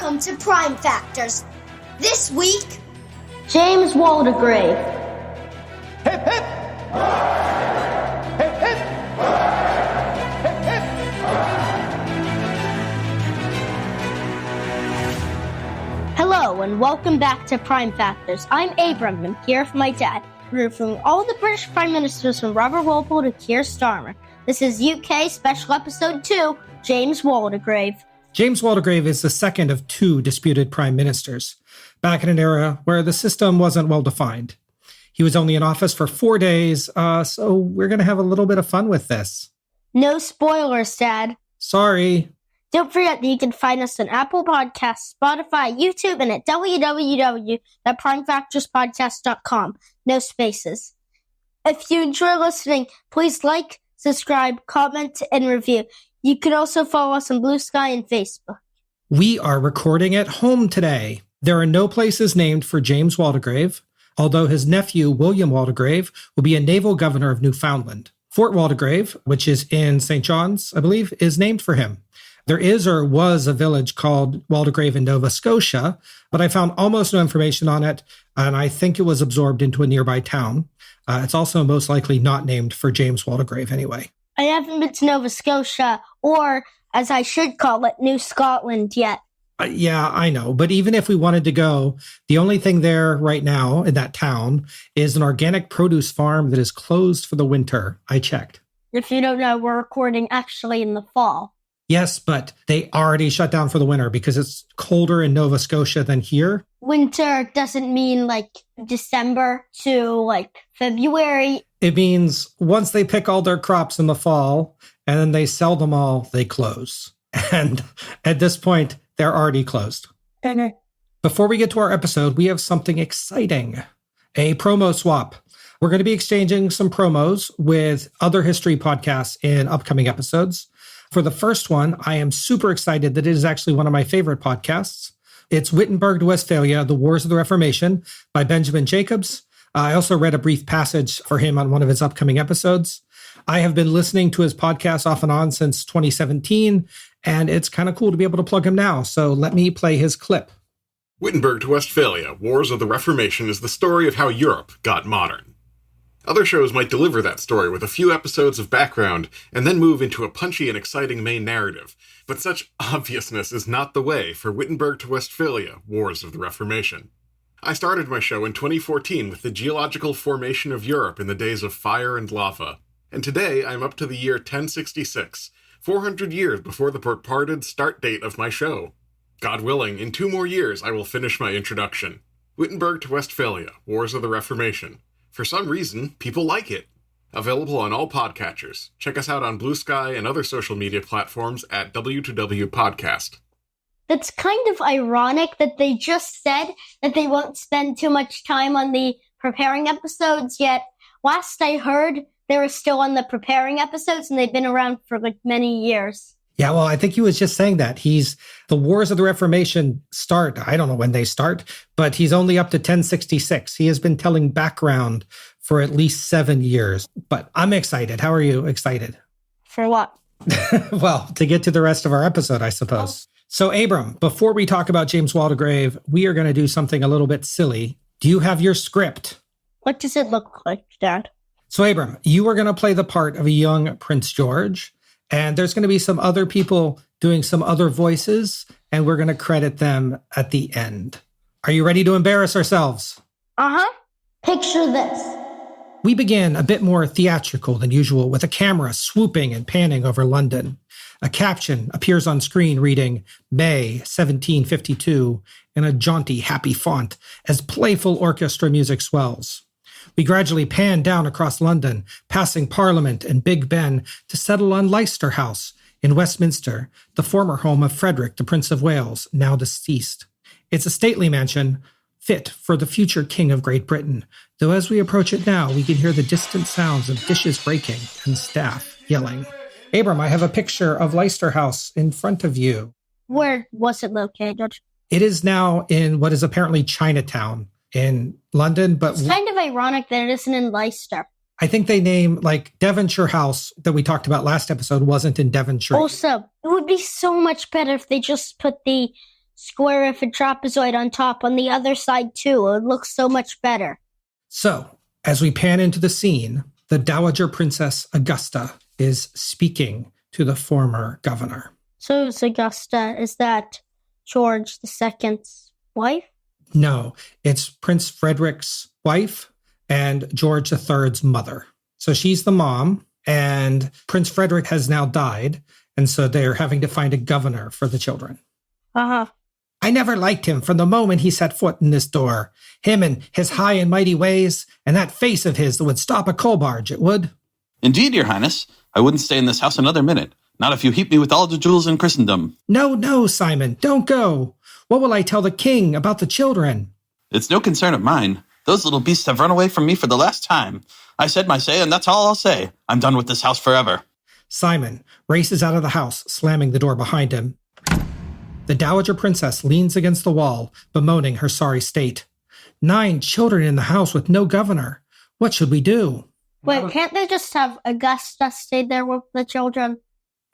Welcome to Prime Factors. This week, James Waldegrave. Hip, hip! Hip, hip! Hip, hip! Hello and welcome back to Prime Factors. I'm Abram and here with my dad. We're reviewing all the British Prime Ministers from Robert Walpole to Keir Starmer. This is UK Special Episode 2, James Waldegrave. James Waldegrave is the second of two disputed prime ministers, back in an era where the system wasn't well defined. He was only in office for 4 days, so we're going to have a little bit of fun with this. No spoilers, Dad. Sorry. Don't forget that you can find us on Apple Podcasts, Spotify, YouTube, and at www.primefactorspodcast.com. No spaces. If you enjoy listening, please like, subscribe, comment, and review. You can also follow us on Blue Sky and Facebook. We are recording at home today. There are no places named for James Waldegrave, although his nephew, William Waldegrave, will be a naval governor of Newfoundland. Fort Waldegrave, which is in St. John's, I believe, is named for him. There is or was a village called Waldegrave in Nova Scotia, but I found almost no information on it, and I think it was absorbed into a nearby town. It's also most likely not named for James Waldegrave anyway. I haven't been to Nova Scotia, or, as I should call it, New Scotland yet. Yeah, I know. But even if we wanted to go, the only thing there right now in that town is an organic produce farm that is closed for the winter. I checked. If you don't know, we're recording actually in the fall. Yes, but they already shut down for the winter because it's colder in Nova Scotia than here. Winter doesn't mean like December to like February. It means once they pick all their crops in the fall and then they sell them all, they close. And at this point, they're already closed. Okay. Before we get to our episode, we have something exciting. A promo swap. We're going to be exchanging some promos with other history podcasts in upcoming episodes. For the first one, I am super excited that it is actually one of my favorite podcasts. It's Wittenberg to Westphalia, The Wars of the Reformation by Benjamin Jacobs. I also read a brief passage for him on one of his upcoming episodes. I have been listening to his podcast off and on since 2017, and it's kind of cool to be able to plug him now. So let me play his clip. Wittenberg to Westphalia, Wars of the Reformation is the story of how Europe got modern. Other shows might deliver that story with a few episodes of background and then move into a punchy and exciting main narrative, but such obviousness is not the way for Wittenberg to Westphalia, Wars of the Reformation. I started my show in 2014 with the geological formation of Europe in the days of fire and lava, and today I'm up to the year 1066, 400 years before the purported start date of my show. God willing, in 2 more years I will finish my introduction. Wittenberg to Westphalia, Wars of the Reformation. For some reason, people like it. Available on all podcatchers. Check us out on Blue Sky and other social media platforms at W2W Podcast. That's kind of ironic that they just said that they won't spend too much time on the preparing episodes, yet last I heard, they were still on the preparing episodes and they've been around for like many years. Yeah, well, I think he was just saying that. The Wars of the Reformation start, I don't know when they start, but he's only up to 1066. He has been telling background for at least 7 years. But I'm excited. How are you excited? For what? Well, to get to the rest of our episode, I suppose. So, Abram, before we talk about James Waldegrave, we are going to do something a little bit silly. Do you have your script? What does it look like, Dad? So, Abram, you are going to play the part of a young Prince George. And there's going to be some other people doing some other voices, and we're going to credit them at the end. Are you ready to embarrass ourselves? Uh-huh. Picture this. We begin a bit more theatrical than usual with a camera swooping and panning over London. A caption appears on screen reading May 1752 in a jaunty, happy font as playful orchestra music swells. We gradually pan down across London, passing Parliament and Big Ben to settle on Leicester House in Westminster, the former home of Frederick, the Prince of Wales, now deceased. It's a stately mansion, fit for the future King of Great Britain, though as we approach it now, we can hear the distant sounds of dishes breaking and staff yelling. Abram, I have a picture of Leicester House in front of you. Where was it located? It is now in what is apparently Chinatown in London, but it's kind of ironic that it isn't in Leicester. I think they name, like, Devonshire House that we talked about last episode wasn't in Devonshire. Also, it would be so much better if they just put the square with a trapezoid on top on the other side too. It looks so much better. So, as we pan into the scene, the Dowager Princess Augusta is speaking to the former governor. So is Augusta, is that George II's wife? No, it's Prince Frederick's wife and George III's mother. So she's the mom, and Prince Frederick has now died, and so they're having to find a governor for the children. Uh-huh. I never liked him from the moment he set foot in this door. Him and his high and mighty ways, and that face of his that would stop a coal barge, it would. Indeed, your highness. I wouldn't stay in this house another minute. Not if you heap me with all the jewels in Christendom. No, Simon, don't go. What will I tell the king about the children? It's no concern of mine. Those little beasts have run away from me for the last time. I said my say, and that's all I'll say. I'm done with this house forever. Simon races out of the house, slamming the door behind him. The Dowager Princess leans against the wall, bemoaning her sorry state. 9 children in the house with no governor. What should we do? Wait, can't they just have Augusta stay there with the children?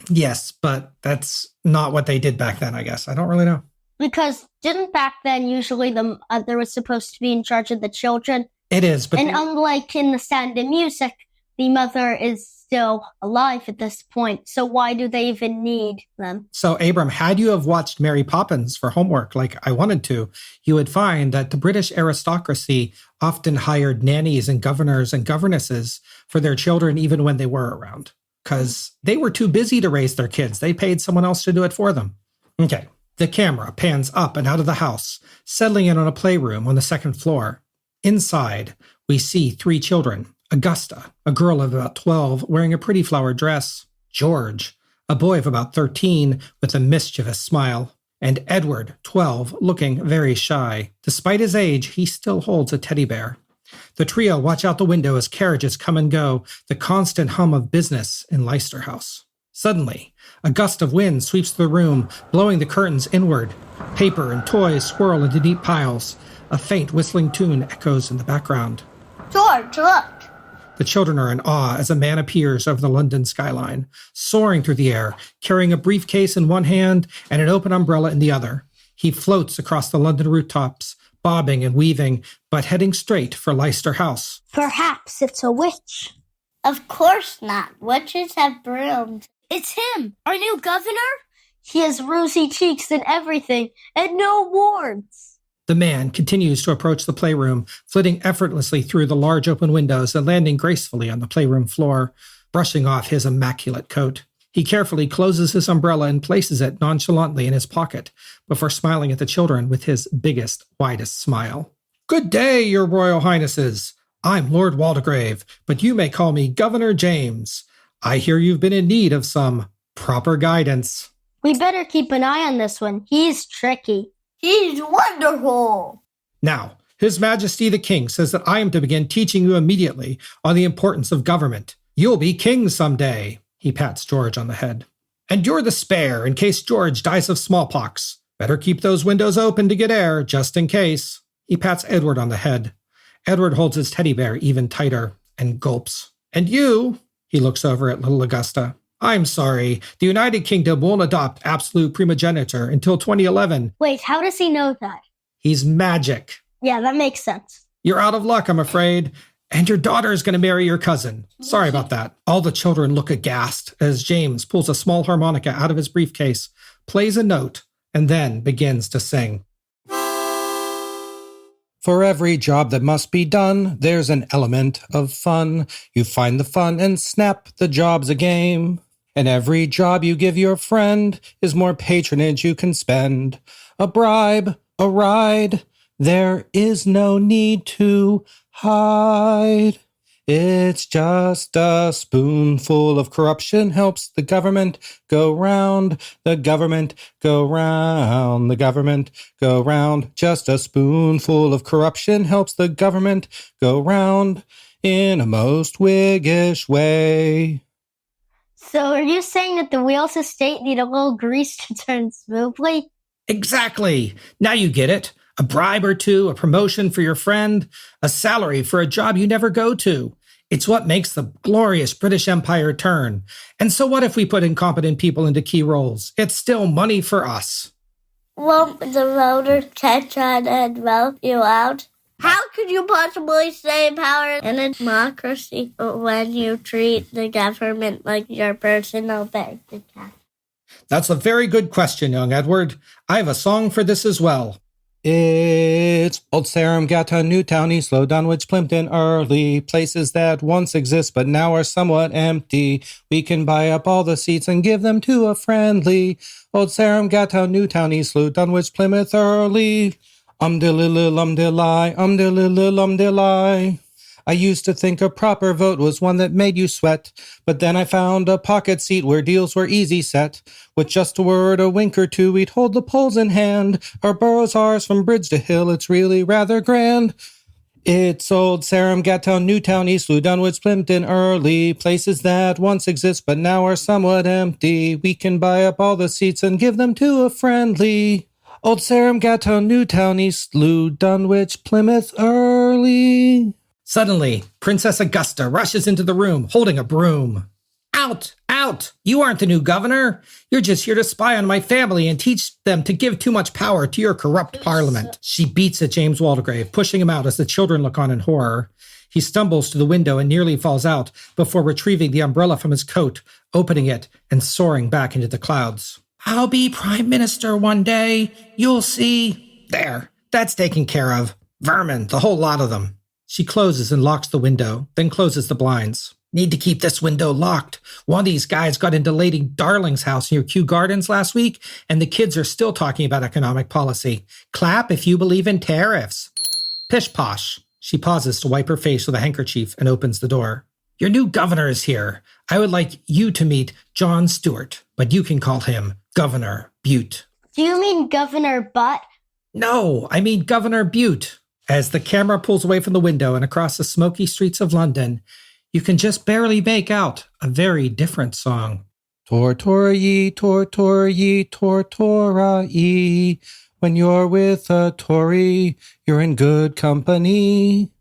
Yes, but that's not what they did back then, I guess. I don't really know. Because didn't back then usually the mother was supposed to be in charge of the children? It is, but... And unlike in The Sound of Music, the mother is still alive at this point. So why do they even need them? So, Abram, had you have watched Mary Poppins for homework like I wanted to, you would find that the British aristocracy often hired nannies and governors and governesses for their children even when they were around. Because they were too busy to raise their kids. They paid someone else to do it for them. Okay. The camera pans up and out of the house, settling in on a playroom on the second floor. Inside, we see 3 children. Augusta, a girl of about 12, wearing a pretty flowered dress. George, a boy of about 13, with a mischievous smile. And Edward, 12, looking very shy. Despite his age, he still holds a teddy bear. The trio watch out the window as carriages come and go, the constant hum of business in Leicester House. Suddenly, a gust of wind sweeps the room, blowing the curtains inward. Paper and toys swirl into neat piles. A faint whistling tune echoes in the background. George, look. The children are in awe as a man appears over the London skyline, soaring through the air, carrying a briefcase in one hand and an open umbrella in the other. He floats across the London rooftops, bobbing and weaving, but heading straight for Leicester House. Perhaps it's a witch. Of course not. Witches have brooms. It's him, our new governor. He has rosy cheeks and everything, and no wards. The man continues to approach the playroom, flitting effortlessly through the large open windows and landing gracefully on the playroom floor, brushing off his immaculate coat. He carefully closes his umbrella and places it nonchalantly in his pocket before smiling at the children with his biggest, widest smile. Good day, your royal highnesses. I'm Lord Waldegrave, but you may call me Governor James. I hear you've been in need of some proper guidance. We better keep an eye on this one. He's tricky. He's wonderful. Now, His Majesty the King says that I am to begin teaching you immediately on the importance of government. You'll be king someday. He pats George on the head. And you're the spare in case George dies of smallpox. Better keep those windows open to get air, just in case. He pats Edward on the head. Edward holds his teddy bear even tighter and gulps. And you, he looks over at little Augusta. I'm sorry, the United Kingdom won't adopt absolute primogeniture until 2011. Wait, how does he know that? He's magic. Yeah, that makes sense. You're out of luck, I'm afraid. And your daughter is going to marry your cousin. Sorry about that. All the children look aghast as James pulls a small harmonica out of his briefcase, plays a note, and then begins to sing. For every job that must be done, there's an element of fun. You find the fun and snap, the job's a game. And every job you give your friend is more patronage you can spend. A bribe, a ride, there is no need to hide. It's just a spoonful of corruption helps the government go round. The government go round. The government go round. Just a spoonful of corruption helps the government go round in a most Whiggish way. So are you saying that the wheels of state need a little grease to turn smoothly? Exactly. Now you get it. A bribe or two, a promotion for your friend, a salary for a job you never go to. It's what makes the glorious British Empire turn. And so what if we put incompetent people into key roles? It's still money for us. Won't the voters catch on and vote you out? How could you possibly stay in power in a democracy when you treat the government like your personal bank account? That's a very good question, young Edward. I have a song for this as well. It's old Sarum-Gatton-Newtown-East, Looe-Dunwich-Plympton, Erle, places that once exist but now are somewhat empty. We can buy up all the seats and give them to a friendly. Old Sarum-Gatton-Newtown-East, Looe-Dunwich-Plymouth, Erle. Um-de-lil-lum-de-lie. I used to think a proper vote was one that made you sweat, but then I found a pocket seat where deals were easy set. With just a word, a wink or two, we'd hold the polls in hand. Our borough's ours from bridge to hill, it's really rather grand. It's old Sarum-Gatton-Newtown-East, Looe-Dunwich-Plympton, Erle, places that once exist but now are somewhat empty. We can buy up all the seats and give them to a friendly. Old Sarum-Gatton-Newtown-East, Looe-Dunwich-Plymouth, Erle. Suddenly, Princess Augusta rushes into the room, holding a broom. Out! Out! You aren't the new governor. You're just here to spy on my family and teach them to give too much power to your corrupt parliament. She beats at James Waldegrave, pushing him out as the children look on in horror. He stumbles to the window and nearly falls out before retrieving the umbrella from his coat, opening it, and soaring back into the clouds. I'll be prime minister one day. You'll see. There. That's taken care of. Vermin, the whole lot of them. She closes and locks the window, then closes the blinds. Need to keep this window locked. One of these guys got into Lady Darling's house near Kew Gardens last week, and the kids are still talking about economic policy. Clap if you believe in tariffs. Pish posh. She pauses to wipe her face with a handkerchief and opens the door. Your new governor is here. I would like you to meet John Stewart, but you can call him Governor Butte. Do you mean Governor Butt? No, I mean Governor Butte. As the camera pulls away from the window and across the smoky streets of London, you can just barely make out a very different song. Tortora ye, tortora ye. When you're with a Tory, you're in good company.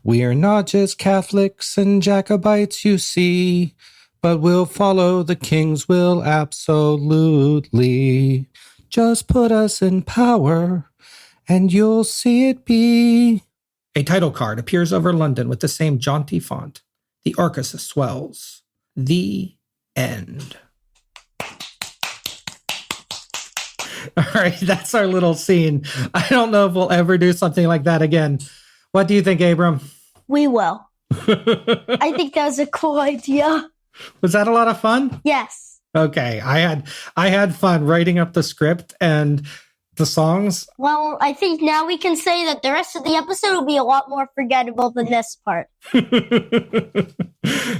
We're not just Catholics and Jacobites, you see, but we'll follow the king's will absolutely. Just put us in power, and you'll see it be. A title card appears over London with the same jaunty font. The orchestra swells. The end. All right, that's our little scene. I don't know if we'll ever do something like that again. What do you think, Abram? We will. I think that was a cool idea. Was that a lot of fun? Yes. Okay, I had fun writing up the script and the songs. Well, I think now we can say that the rest of the episode will be a lot more forgettable than this part. I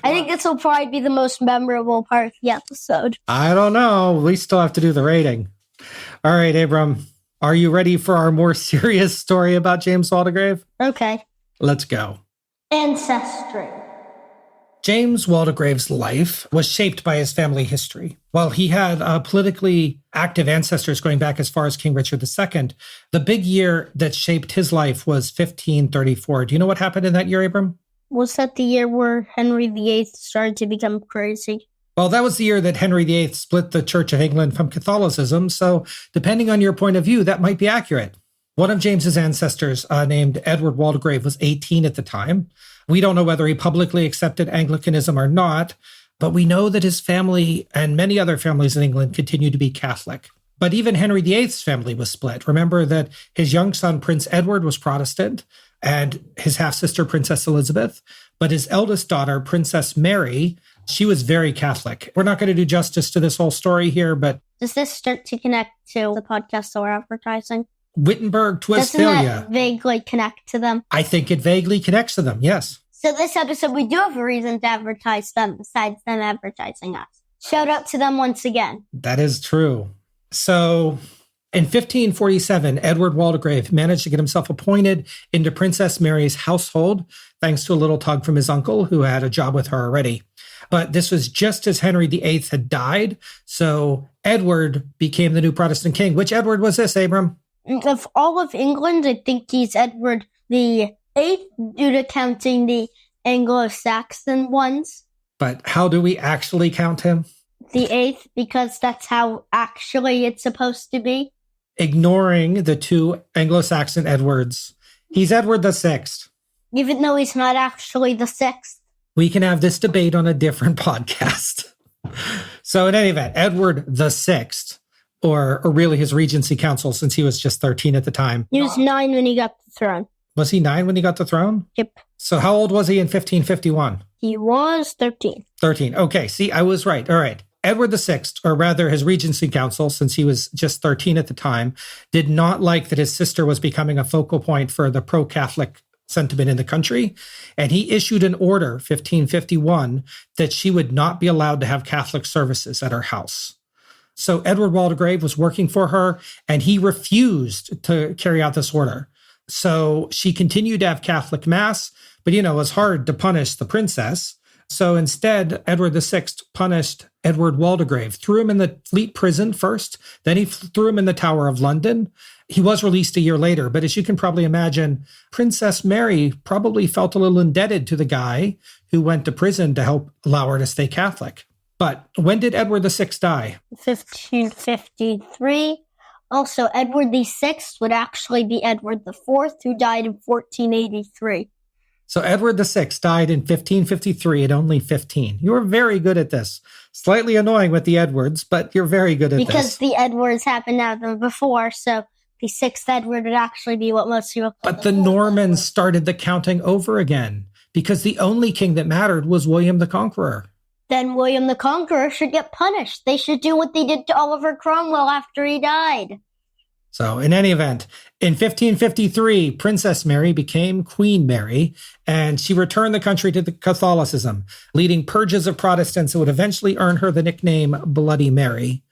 think this will probably be the most memorable part of the episode. I don't know. We still have to do the rating. All right, Abram, are you ready for our more serious story about James Waldegrave? Okay. Let's go. Ancestry. James Waldegrave's life was shaped by his family history. While he had politically active ancestors going back as far as King Richard II, the big year that shaped his life was 1534. Do you know what happened in that year, Abram? Was that the year where Henry VIII started to become crazy? Well, that was the year that Henry VIII split the Church of England from Catholicism, so depending on your point of view, that might be accurate. One of James's ancestors, named Edward Waldegrave, was 18 at the time. We don't know whether he publicly accepted Anglicanism or not, but we know that his family and many other families in England continued to be Catholic. But even Henry VIII's family was split. Remember that his young son, Prince Edward, was Protestant, and his half-sister, Princess Elizabeth. But his eldest daughter, Princess Mary, she was very Catholic. We're not going to do justice to this whole story here, but... Does this start to connect to the podcast that we're advertising? Wittenberg to Westphalia. Doesn't that vaguely connect to them? I think it vaguely connects to them, yes. So this episode, we do have a reason to advertise them besides them advertising us. Shout out to them once again. That is true. So in 1547, Edward Waldegrave managed to get himself appointed into Princess Mary's household, thanks to a little tug from his uncle, who had a job with her already. But this was just as Henry VIII had died, so Edward became the new Protestant king. Which Edward was this, Abram? Of all of England, I think he's Edward the Eighth, due to counting the Anglo-Saxon ones. But how do we actually count him? The 8th, because that's how actually it's supposed to be. ignoring the two Anglo-Saxon Edwards. He's Edward VI. Even though he's not actually the sixth. We can have this debate on a different podcast. So in any event, Edward VI, or really his regency council, since he was just 13 at the time. He was 9 when he got the throne. Was he 9 when he got the throne? Yep. So how old was he in 1551? He was 13. 13. Okay, see, I was right. All right. Edward VI, or rather his regency council, since he was just 13 at the time, did not like that his sister was becoming a focal point for the pro-Catholic sentiment in the country. And he issued an order, 1551, that she would not be allowed to have Catholic services at her house. So Edward Waldegrave was working for her, and he refused to carry out this order. So she continued to have Catholic Mass, but, it was hard to punish the princess. So instead, Edward VI punished Edward Waldegrave, threw him in the Fleet prison first, then he threw him in the Tower of London. He was released a year later, but as you can probably imagine, Princess Mary probably felt a little indebted to the guy who went to prison to help allow her to stay Catholic. But when did Edward VI die? 1553. Also, Edward VI would actually be Edward IV, who died in 1483. So Edward VI died in 1553 at only 15. You were very good at this. Slightly annoying with the Edwards, but you're very good at this. Because the Edwards happened to have them before, so the 6th Edward would actually be what most people call. But the Normans started the counting over again, because the only king that mattered was William the Conqueror. Then William the Conqueror should get punished. They should do what they did to Oliver Cromwell after he died. So in any event, in 1553, Princess Mary became Queen Mary, and she returned the country to Catholicism, leading purges of Protestants that would eventually earn her the nickname Bloody Mary.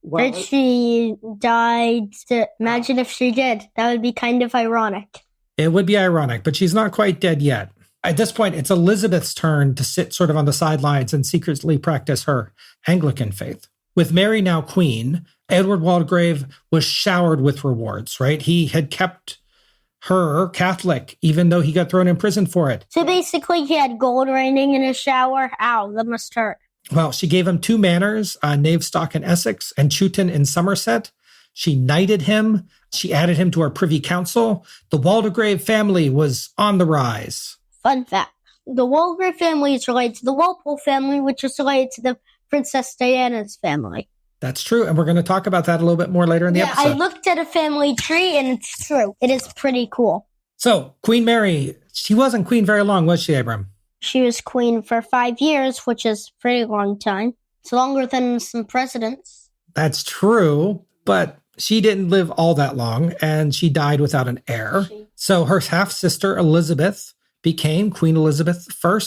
Well, and she died. Imagine if she did. That would be kind of ironic. It would be ironic, but she's not quite dead yet. At this point, it's Elizabeth's turn to sit sort of on the sidelines and secretly practice her Anglican faith. With Mary now queen, Edward Waldegrave was showered with rewards, right? He had kept her Catholic, even though he got thrown in prison for it. So basically, he had gold raining in his shower. Ow, that must hurt. Well, she gave him 2 manors, Navestock in Essex and Chewton in Somerset. She knighted him. She added him to her privy council. The Waldegrave family was on the rise. Fun fact. The Waldegrave family is related to the Walpole family, which is related to the Princess Diana's family. That's true, and we're going to talk about that a little bit more later in the episode. I looked at a family tree, and it's true. It is pretty cool. So, Queen Mary, she wasn't queen very long, was she, Abram? She was queen for 5 years, which is a pretty long time. It's longer than some presidents. That's true, but she didn't live all that long, and she died without an heir. So her half-sister, Elizabeth, became Queen Elizabeth I,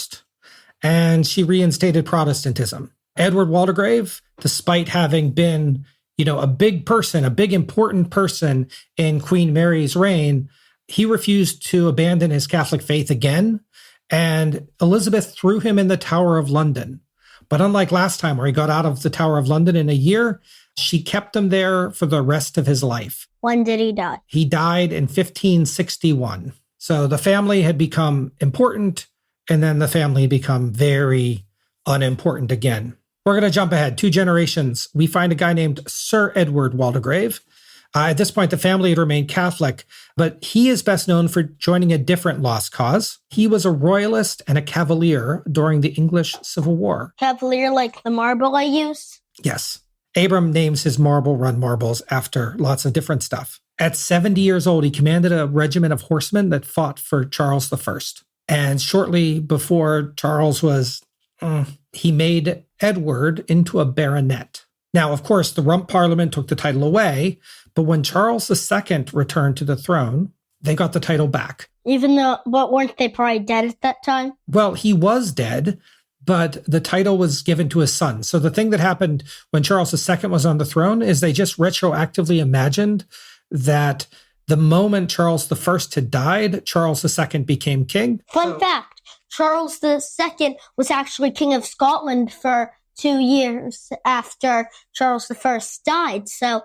and she reinstated Protestantism. Edward Waldegrave, despite having been, a big person, a big important person in Queen Mary's reign, he refused to abandon his Catholic faith again, and Elizabeth threw him in the Tower of London. But unlike last time where he got out of the Tower of London in a year, she kept him there for the rest of his life. When did he die? He died in 1561. So the family had become important, and then the family become very unimportant again. We're going to jump ahead 2 generations. We find a guy named Sir Edward Waldegrave. At this point, the family had remained Catholic, but he is best known for joining a different lost cause. He was a royalist and a cavalier during the English Civil War. Cavalier like the marble I use? Yes. Abram names his marble run marbles after lots of different stuff. At 70 years old, he commanded a regiment of horsemen that fought for Charles I. And shortly before Charles was, he made Edward into a baronet. Now, of course, the Rump Parliament took the title away, but when Charles II returned to the throne, they got the title back. But weren't they probably dead at that time? Well, he was dead, but the title was given to his son. So the thing that happened when Charles II was on the throne is they just retroactively imagined that the moment Charles I had died, Charles II became king. Fun fact, Charles II was actually king of Scotland for 2 years after Charles I died. So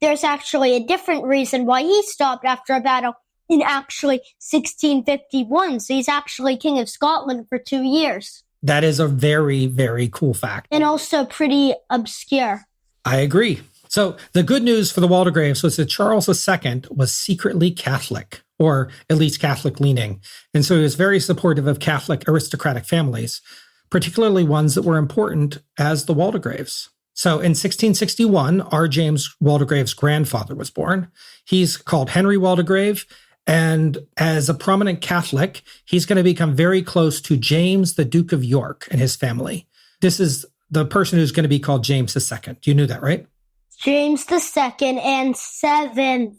there's actually a different reason why he stopped after a battle in actually 1651. So he's actually king of Scotland for 2 years. That is a very, very cool fact. And also pretty obscure. I agree. So the good news for the Waldegraves was that Charles II was secretly Catholic, or at least Catholic leaning. And so he was very supportive of Catholic aristocratic families, particularly ones that were important as the Waldegraves. So in 1661, our James Waldegrave's grandfather was born. He's called Henry Waldegrave. And as a prominent Catholic, he's going to become very close to James, the Duke of York, and his family. This is the person who's going to be called James II. You knew that, right? James II and 7th.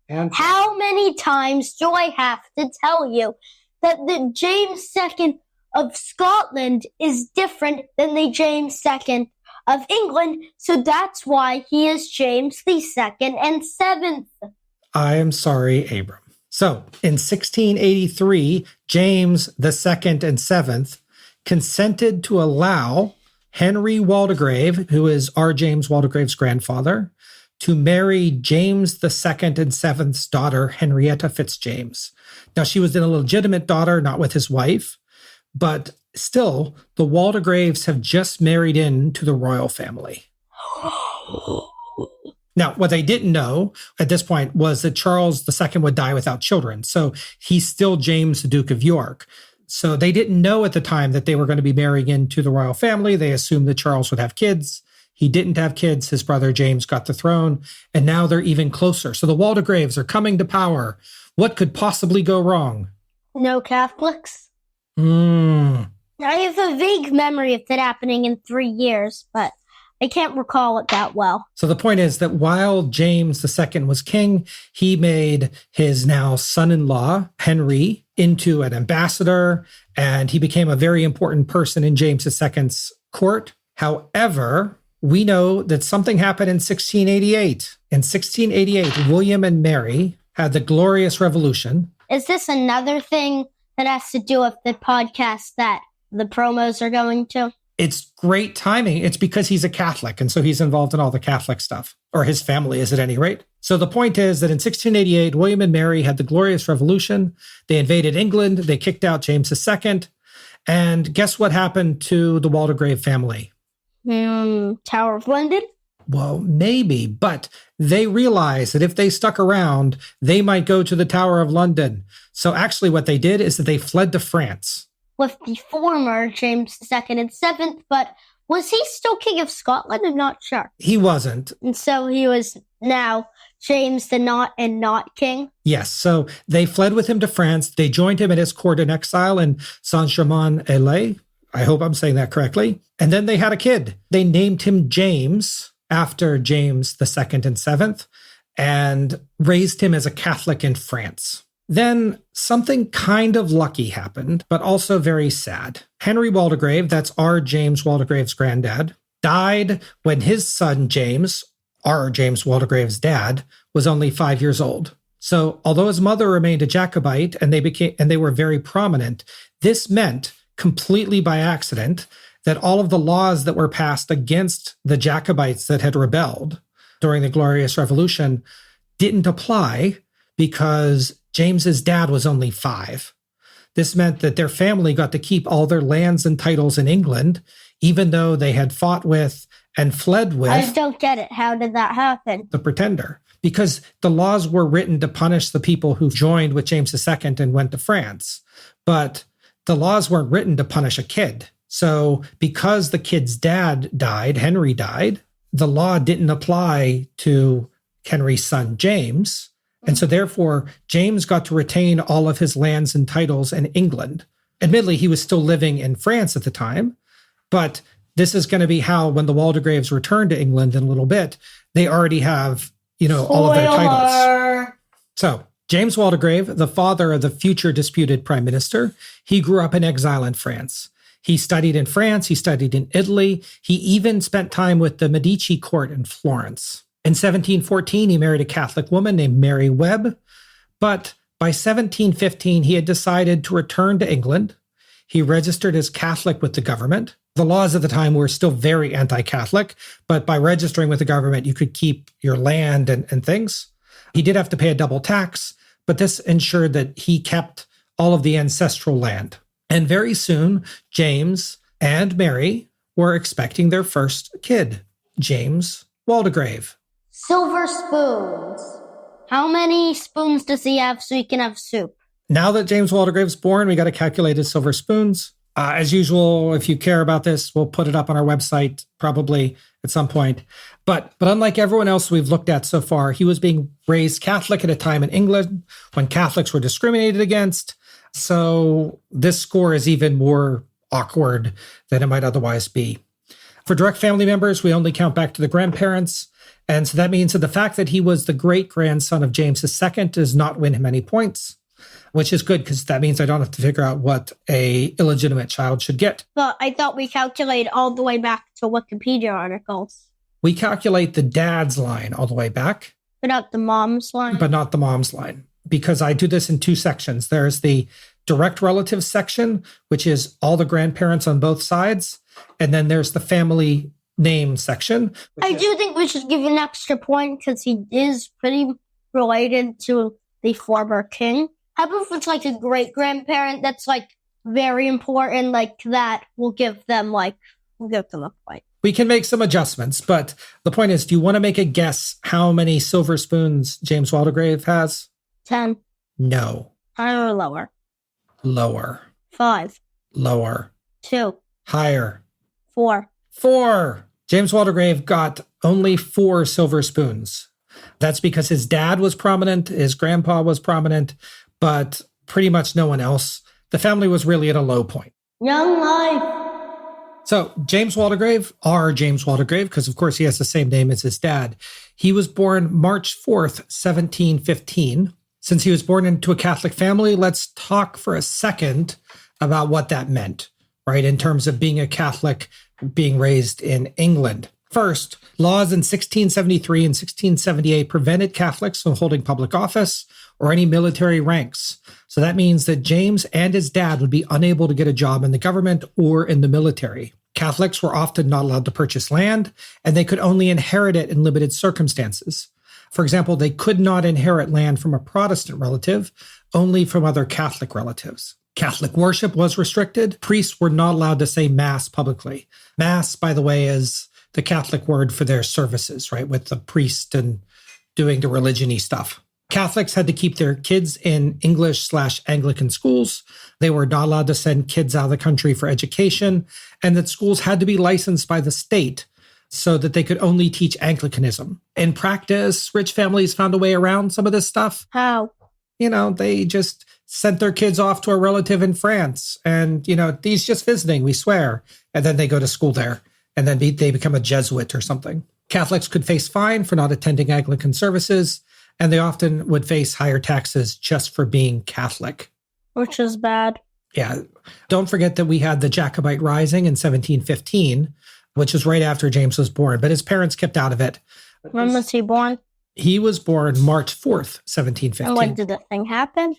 And How many times do I have to tell you that the James II of Scotland is different than the James II of England? So that's why he is James II and 7th. I am sorry, Abram. So in 1683, James II and 7th consented to allow Henry Waldegrave, who is our James Waldegrave's grandfather, to marry James II and 7th's daughter, Henrietta Fitzjames. Now, she was an illegitimate daughter, not with his wife, but still, the Waldegraves have just married into the royal family. Now, what they didn't know at this point was that Charles II would die without children. So he's still James, the Duke of York. So they didn't know at the time that they were going to be marrying into the royal family. They assumed that Charles would have kids. He didn't have kids. His brother James got the throne, and now they're even closer. So the Waldegraves are coming to power. What could possibly go wrong? No Catholics? Hmm. I have a vague memory of that happening in 3 years, but I can't recall it that well. So the point is that while James II was king, he made his now son-in-law, Henry, into an ambassador, and he became a very important person in James II's court. However, we know that something happened in 1688. In 1688, William and Mary had the Glorious Revolution. Is this another thing that has to do with the podcast that the promos are going to? It's great timing. It's because he's a Catholic, and so he's involved in all the Catholic stuff, or his family is at any rate. So the point is that in 1688, William and Mary had the Glorious Revolution. They invaded England. They kicked out James II. And guess what happened to the Waldegrave family? Tower of London? Well, maybe, but they realized that if they stuck around, they might go to the Tower of London. So actually what they did is that they fled to France. With the former James II and 7th, but was he still King of Scotland? I'm not sure. He wasn't. And so he was now James the not king? Yes, so they fled with him to France. They joined him at his court in exile in Saint-Germain-en-Laye. I hope I'm saying that correctly. And then they had a kid. They named him James after James II and 7th and raised him as a Catholic in France. Then something kind of lucky happened, but also very sad. Henry Waldegrave, that's our James Waldegrave's granddad, died when his son James, our James Waldegrave's dad, was only 5 years old. So although his mother remained a Jacobite and they were very prominent, this meant completely by accident that all of the laws that were passed against the Jacobites that had rebelled during the Glorious Revolution didn't apply because James's dad was only 5. This meant that their family got to keep all their lands and titles in England, even though they had fought with and fled with... I don't get it. How did that happen? The Pretender. Because the laws were written to punish the people who joined with James II and went to France. But the laws weren't written to punish a kid. So because the kid's dad died, Henry died, the law didn't apply to Henry's son, James. And so therefore, James got to retain all of his lands and titles in England. Admittedly, he was still living in France at the time, but this is going to be how, when the Waldegraves return to England in a little bit, they already have, all of their titles. So James Waldegrave, the father of the future disputed prime minister, he grew up in exile in France. He studied in France, he studied in Italy, he even spent time with the Medici court in Florence. In 1714, he married a Catholic woman named Mary Webb, but by 1715, he had decided to return to England. He registered as Catholic with the government. The laws at the time were still very anti-Catholic, but by registering with the government, you could keep your land and things. He did have to pay a double tax, but this ensured that he kept all of the ancestral land. And very soon, James and Mary were expecting their first kid, James Waldegrave. Silver spoons. How many spoons does he have so he can have soup? Now that James Waldegrave's born, we got to calculate his silver spoons. As usual, if you care about this, we'll put it up on our website probably at some point. But unlike everyone else we've looked at so far, he was being raised Catholic at a time in England when Catholics were discriminated against. So this score is even more awkward than it might otherwise be. For direct family members, we only count back to the grandparents. And so that means that the fact that he was the great-grandson of James II does not win him any points, which is good because that means I don't have to figure out what a illegitimate child should get. But I thought we calculated all the way back to Wikipedia articles. We calculate the dad's line all the way back. But not the mom's line? But not the mom's line, because I do this in two sections. There's the direct relatives section, which is all the grandparents on both sides. And then there's the family name section. I do think we should give an extra point because he is pretty related to the former king. How about if it's like a great-grandparent that's like very important, like that, we'll give them a point. We can make some adjustments, but the point is, do you want to make a guess how many silver spoons James Waldegrave has? 10. No. Higher or lower? Lower. 5. Lower. 2. Higher. 4. 4. James Waldegrave got only 4 silver spoons. That's because his dad was prominent, his grandpa was prominent, but pretty much no one else. The family was really at a low point. Young life. So James Waldegrave, our James Waldegrave, because of course he has the same name as his dad, he was born March 4th, 1715. Since he was born into a Catholic family, let's talk for a second about what that meant, right, in terms of being a Catholic, being raised in England. First, laws in 1673 and 1678 prevented Catholics from holding public office or any military ranks. So that means that James and his dad would be unable to get a job in the government or in the military. Catholics were often not allowed to purchase land, and they could only inherit it in limited circumstances. For example, they could not inherit land from a Protestant relative, only from other Catholic relatives. Catholic worship was restricted. Priests were not allowed to say Mass publicly. Mass, by the way, is the Catholic word for their services, right, with the priest and doing the religion-y stuff. Catholics had to keep their kids in English/Anglican schools. They were not allowed to send kids out of the country for education, and that schools had to be licensed by the state so that they could only teach Anglicanism. In practice, rich families found a way around some of this stuff. How? They just sent their kids off to a relative in France, and, he's just visiting, we swear. And then they go to school there, and then they become a Jesuit or something. Catholics could face fine for not attending Anglican services, and they often would face higher taxes just for being Catholic. Which is bad. Yeah. Don't forget that we had the Jacobite Rising in 1715, which was right after James was born, but his parents kept out of it. When was he born? He was born March 4th, 1715. And when did the thing happen?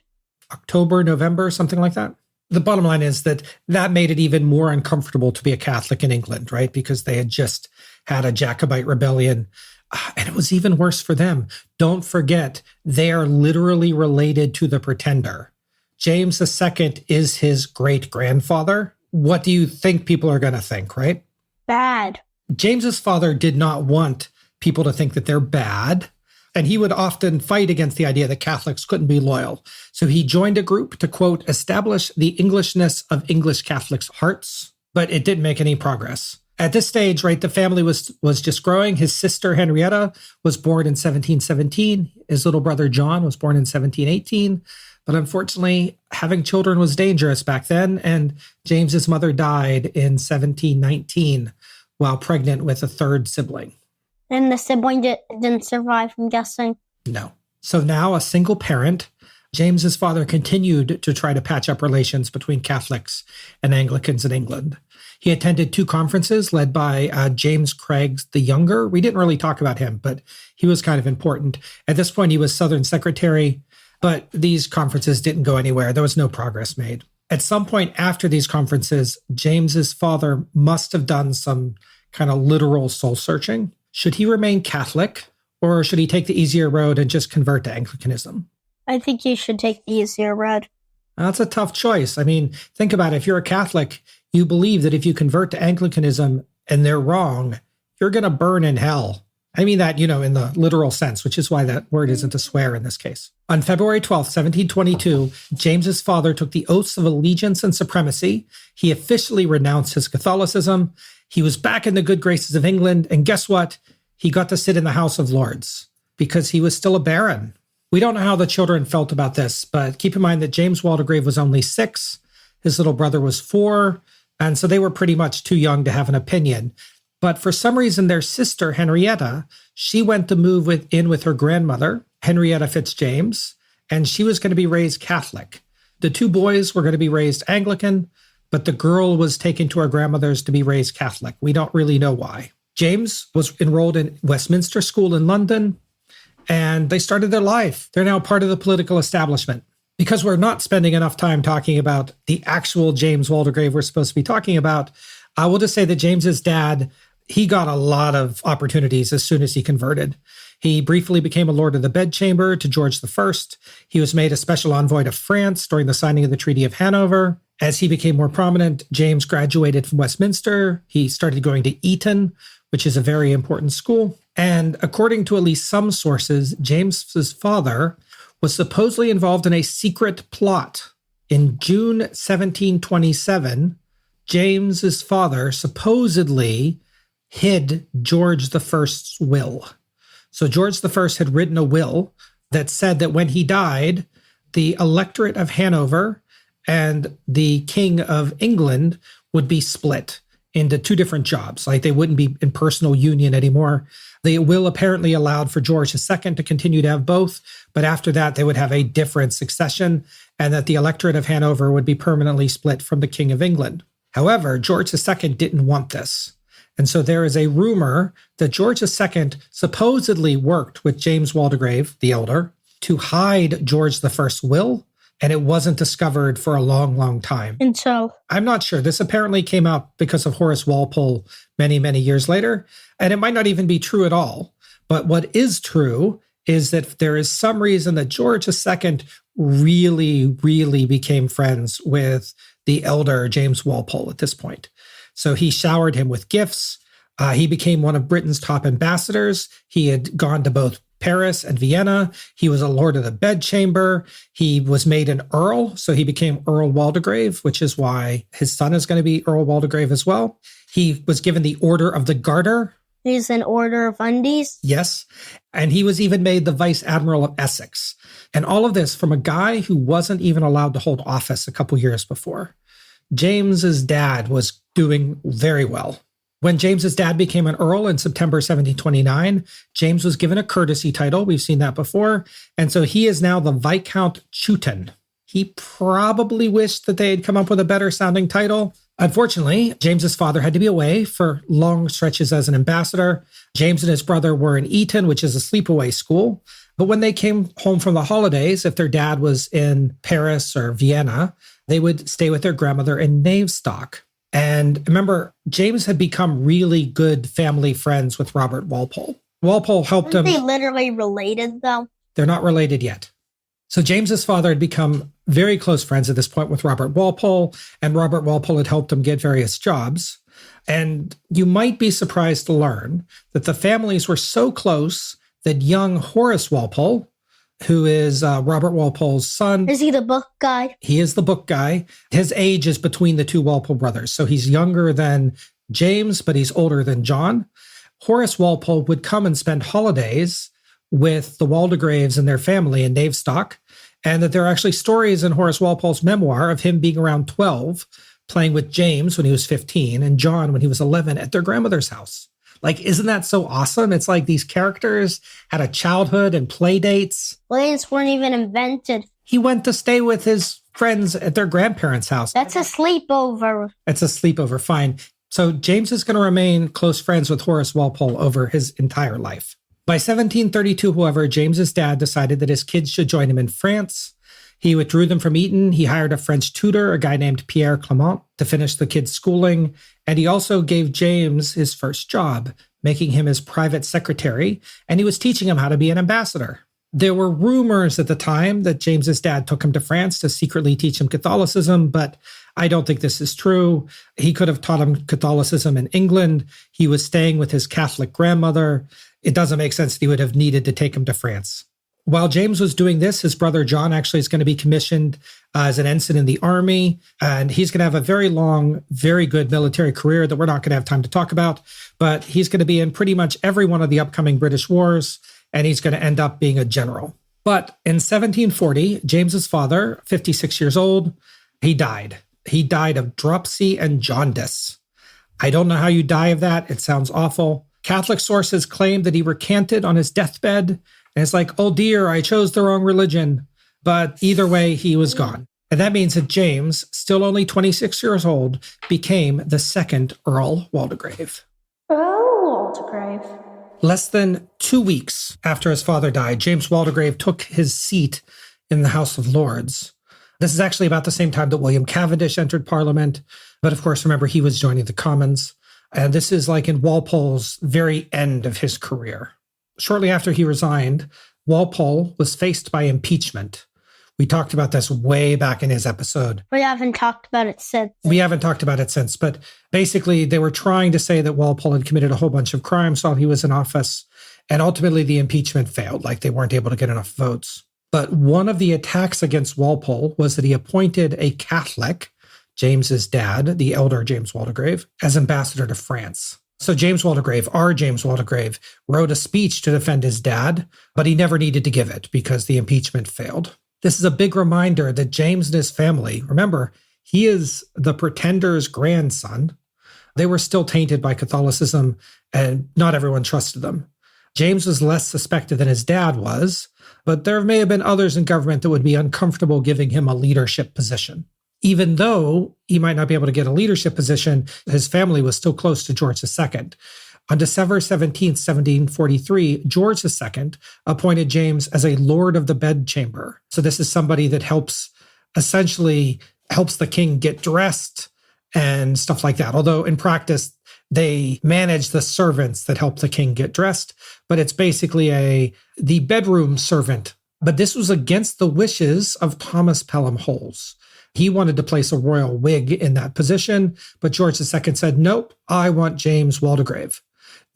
October, November, something like that. The bottom line is that made it even more uncomfortable to be a Catholic in England, right? Because they had just had a Jacobite rebellion. And it was even worse for them. Don't forget, they are literally related to the Pretender. James II is his great-grandfather. What do you think people are going to think, right? Bad. James's father did not want people to think that they're bad, and he would often fight against the idea that Catholics couldn't be loyal. So he joined a group to, quote, establish the Englishness of English Catholics' hearts, but it didn't make any progress. At this stage, right, the family was just growing. His sister, Henrietta, was born in 1717. His little brother, John, was born in 1718. But unfortunately, having children was dangerous back then, and James's mother died in 1719 while pregnant with a third sibling. And the sibling didn't survive, I'm guessing. No. So now a single parent, James's father continued to try to patch up relations between Catholics and Anglicans in England. He attended 2 conferences led by James Craig the Younger. We didn't really talk about him, but he was kind of important. At this point, he was Southern Secretary, but these conferences didn't go anywhere. There was no progress made. At some point after these conferences, James's father must have done some kind of literal soul searching. Should he remain Catholic, or should he take the easier road and just convert to Anglicanism? I think you should take the easier road. That's a tough choice. I mean, think about it. If you're a Catholic, you believe that if you convert to Anglicanism and they're wrong, you're going to burn in hell. I mean that, in the literal sense, which is why that word isn't a swear in this case. On February 12th, 1722, James's father took the oaths of allegiance and supremacy. He officially renounced his Catholicism. He was back in the good graces of England. And guess what? He got to sit in the House of Lords because he was still a baron. We don't know how the children felt about this, but keep in mind that James Waldegrave was only 6. His little brother was 4. And so they were pretty much too young to have an opinion. But for some reason, their sister, Henrietta, she went to move in with her grandmother, Henrietta Fitzjames, and she was going to be raised Catholic. The 2 boys were going to be raised Anglican, but the girl was taken to her grandmother's to be raised Catholic. We don't really know why. James was enrolled in Westminster School in London, and they started their life. They're now part of the political establishment. Because we're not spending enough time talking about the actual James Waldegrave we're supposed to be talking about, I will just say that James's dad, he got a lot of opportunities as soon as he converted. He briefly became a Lord of the Bedchamber to George I. He was made a special envoy to France during the signing of the Treaty of Hanover. As he became more prominent, James graduated from Westminster. He started going to Eton, which is a very important school. And according to at least some sources, James's father was supposedly involved in a secret plot. In June 1727, James's father supposedly hid George I's will. So George I had written a will that said that when he died, the electorate of Hanover and the King of England would be split into 2 different jobs. Like they wouldn't be in personal union anymore. The will apparently allowed for George II to continue to have both, but after that, they would have a different succession, and that the electorate of Hanover would be permanently split from the King of England. However, George II didn't want this. And so there is a rumor that George II supposedly worked with James Waldegrave, the elder, to hide George I's will, and it wasn't discovered for a long, long time. And so I'm not sure. This apparently came out because of Horace Walpole many, many years later, and it might not even be true at all. But what is true is that there is some reason that George II really, really became friends with the elder James Walpole at this point. So he showered him with gifts. He became one of Britain's top ambassadors. He had gone to both Paris and Vienna. He was a Lord of the Bedchamber. He was made an Earl, so he became Earl Waldegrave, which is why his son is going to be Earl Waldegrave as well. He was given the Order of the Garter. He's an Order of Undies. Yes. And he was even made the Vice Admiral of Essex. And all of this from a guy who wasn't even allowed to hold office a couple years before. James's dad was doing very well. When James's dad became an Earl in September 1729, James was given a courtesy title. We've seen that before. And so he is now the Viscount Chewton. He probably wished that they had come up with a better sounding title. Unfortunately, James's father had to be away for long stretches as an ambassador. James and his brother were in Eton, which is a sleepaway school. But when they came home from the holidays, if their dad was in Paris or Vienna, they would stay with their grandmother in Navestock. And remember, James had become really good family friends with Robert Walpole. Walpole helped him. Aren't they literally related, though? They're not related yet. So James's father had become very close friends at this point with Robert Walpole, and Robert Walpole had helped him get various jobs. And you might be surprised to learn that the families were so close that young Horace Walpole, who is Robert Walpole's son. Is he the book guy? He is the book guy. His age is between the 2 Walpole brothers. So he's younger than James, but he's older than John. Horace Walpole would come and spend holidays with the Waldegraves and their family in Navestock, and that there are actually stories in Horace Walpole's memoir of him being around 12, playing with James when he was 15 and John when he was 11 at their grandmother's house. Like, isn't that so awesome? It's like these characters had a childhood and play dates. Planes weren't even invented. He went to stay with his friends at their grandparents' house. That's a sleepover. It's a sleepover, fine. So James is going to remain close friends with Horace Walpole over his entire life. By 1732, however, James's dad decided that his kids should join him in France. He withdrew them from Eton. He hired a French tutor, a guy named Pierre Clement, to finish the kids' schooling. And he also gave James his first job, making him his private secretary. And he was teaching him how to be an ambassador. There were rumors at the time that James's dad took him to France to secretly teach him Catholicism, but I don't think this is true. He could have taught him Catholicism in England. He was staying with his Catholic grandmother. It doesn't make sense that he would have needed to take him to France. While James was doing this, his brother John actually is going to be commissioned as an ensign in the army, and he's going to have a very long, very good military career that we're not going to have time to talk about, but he's going to be in pretty much every one of the upcoming British wars, and he's going to end up being a general. But in 1740, James's father, 56 years old, he died. He died of dropsy and jaundice. I don't know how you die of that. It sounds awful. Catholic sources claim that he recanted on his deathbed. And it's like, oh dear, I chose the wrong religion. But either way, he was gone. And that means that James, still only 26 years old, became the second Earl Waldegrave. Earl Waldegrave. Less than 2 weeks after his father died, James Waldegrave took his seat in the House of Lords. This is actually about the same time that William Cavendish entered Parliament. But of course, remember, he was joining the Commons. And this is like in Walpole's very end of his career. Shortly after he resigned, Walpole was faced by impeachment. We talked about this way back in his episode. We haven't talked about it since. But basically they were trying to say that Walpole had committed a whole bunch of crimes while he was in office. And ultimately the impeachment failed, like they weren't able to get enough votes. But one of the attacks against Walpole was that he appointed a Catholic, James's dad, the elder James Waldegrave, as ambassador to France. So James Waldegrave, our James Waldegrave, wrote a speech to defend his dad, but he never needed to give it because the impeachment failed. This is a big reminder that James and his family, remember, he is the Pretender's grandson. They were still tainted by Catholicism, and not everyone trusted them. James was less suspected than his dad was, but there may have been others in government that would be uncomfortable giving him a leadership position. Even though he might not be able to get a leadership position, his family was still close to George II. On December 17th, 1743, George II appointed James as a Lord of the Bedchamber. So this is somebody that essentially helps the king get dressed and stuff like that. Although in practice, they manage the servants that help the king get dressed, but it's basically the bedroom servant. But this was against the wishes of Thomas Pelham Holles. He wanted to place a royal wig in that position, but George II said, nope, I want James Waldegrave.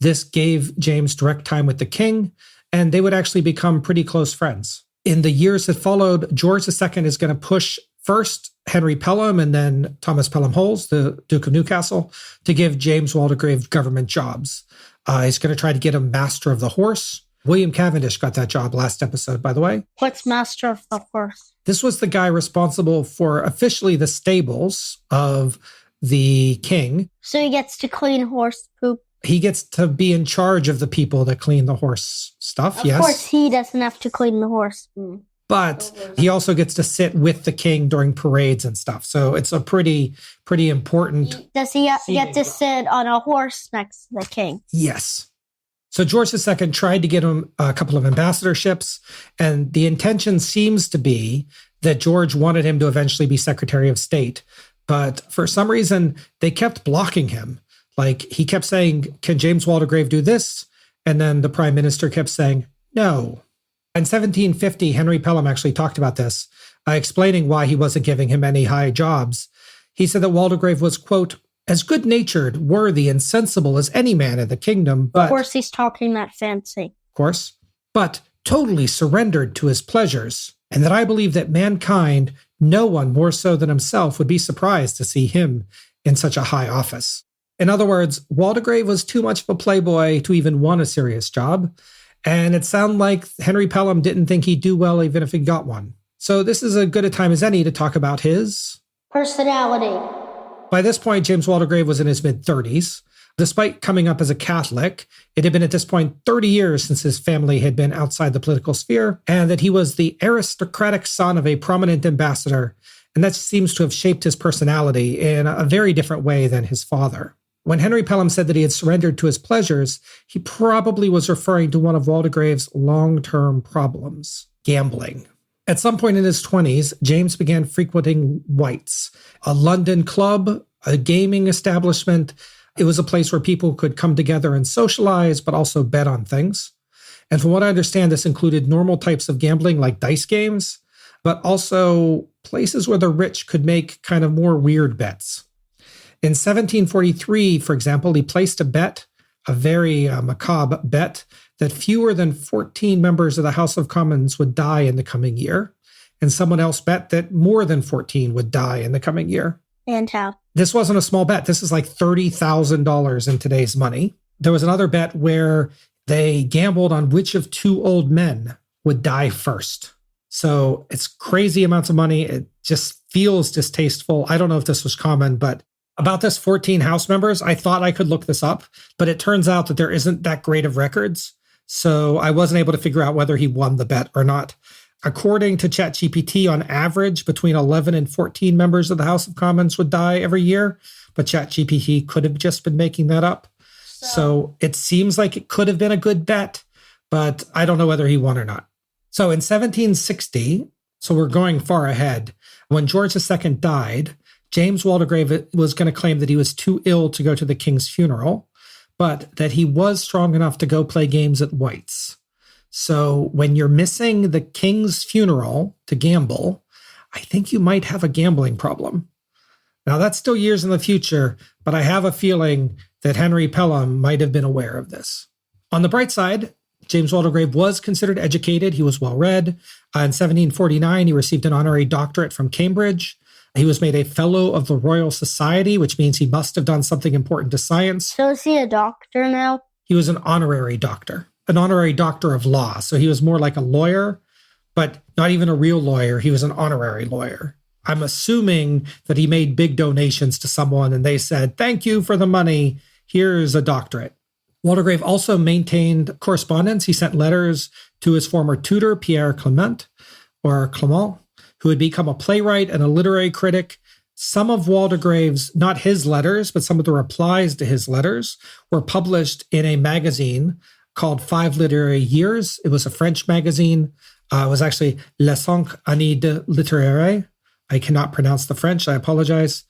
This gave James direct time with the king, and they would actually become pretty close friends. In the years that followed, George II is going to push first Henry Pelham and then Thomas Pelham Holles, the Duke of Newcastle, to give James Waldegrave government jobs. He's going to try to get him Master of the Horse. William Cavendish got that job last episode, by the way. What's Master of the Horse? This was the guy responsible for officially the stables of the king. So he gets to clean horse poop. He gets to be in charge of the people that clean the horse stuff, yes. Of course, he doesn't have to clean the horse. But he also gets to sit with the king during parades and stuff. So it's a pretty important... Does he get to sit on a horse next to the king? Yes. So George II tried to get him a couple of ambassadorships, and the intention seems to be that George wanted him to eventually be Secretary of State. But for some reason, they kept blocking him. Like, he kept saying, can James Waldegrave do this? And then the prime minister kept saying, no. In 1750, Henry Pelham actually talked about this, explaining why he wasn't giving him any high jobs. He said that Waldegrave was, quote, as good-natured, worthy, and sensible as any man in the kingdom, but... Of course he's talking that fancy. Of course. But totally surrendered to his pleasures, and that I believe that mankind, no one more so than himself, would be surprised to see him in such a high office. In other words, Waldegrave was too much of a playboy to even want a serious job, and it sounded like Henry Pelham didn't think he'd do well even if he got one. So this is as good a time as any to talk about his... personality. By this point, James Waldegrave was in his mid-30s. Despite coming up as a Catholic, it had been at this point 30 years since his family had been outside the political sphere, and that he was the aristocratic son of a prominent ambassador, and that seems to have shaped his personality in a very different way than his father. When Henry Pelham said that he had surrendered to his pleasures, he probably was referring to one of Waldegrave's long-term problems, gambling. At some point in his 20s, James began frequenting White's, a London club, a gaming establishment. It was a place where people could come together and socialize, but also bet on things. And from what I understand, this included normal types of gambling like dice games, but also places where the rich could make kind of more weird bets. In 1743, for example, he placed a bet, a very macabre bet, that fewer than 14 members of the House of Commons would die in the coming year. And someone else bet that more than 14 would die in the coming year. And how? This wasn't a small bet. This is like $30,000 in today's money. There was another bet where they gambled on which of two old men would die first. So it's crazy amounts of money. It just feels distasteful. I don't know if this was common, but about this 14 House members, I thought I could look this up, but it turns out that there isn't that great of records. So I wasn't able to figure out whether he won the bet or not. According to ChatGPT, on average, between 11 and 14 members of the House of Commons would die every year, but ChatGPT could have just been making that up. So it seems like it could have been a good bet, but I don't know whether he won or not. So in 1760, so we're going far ahead, when George II died, James Waldegrave was going to claim that he was too ill to go to the king's funeral, but that he was strong enough to go play games at White's. So when you're missing the king's funeral to gamble, I think you might have a gambling problem. Now, that's still years in the future, but I have a feeling that Henry Pelham might have been aware of this. On the bright side, James Waldegrave was considered educated. He was well-read. In 1749, he received an honorary doctorate from Cambridge. He was made a Fellow of the Royal Society, which means he must have done something important to science. So is he a doctor now? He was an honorary doctor of law. So he was more like a lawyer, but not even a real lawyer. He was an honorary lawyer. I'm assuming that he made big donations to someone and they said, thank you for the money. Here's a doctorate. Waldegrave also maintained correspondence. He sent letters to his former tutor, Pierre Clement, who had become a playwright and a literary critic. Some of Waldegrave's, not his letters, but some of the replies to his letters were published in a magazine called 5 Literary Years. It was a French magazine. It was actually Les 5 Années de Littéraire. I cannot pronounce the French. I apologize.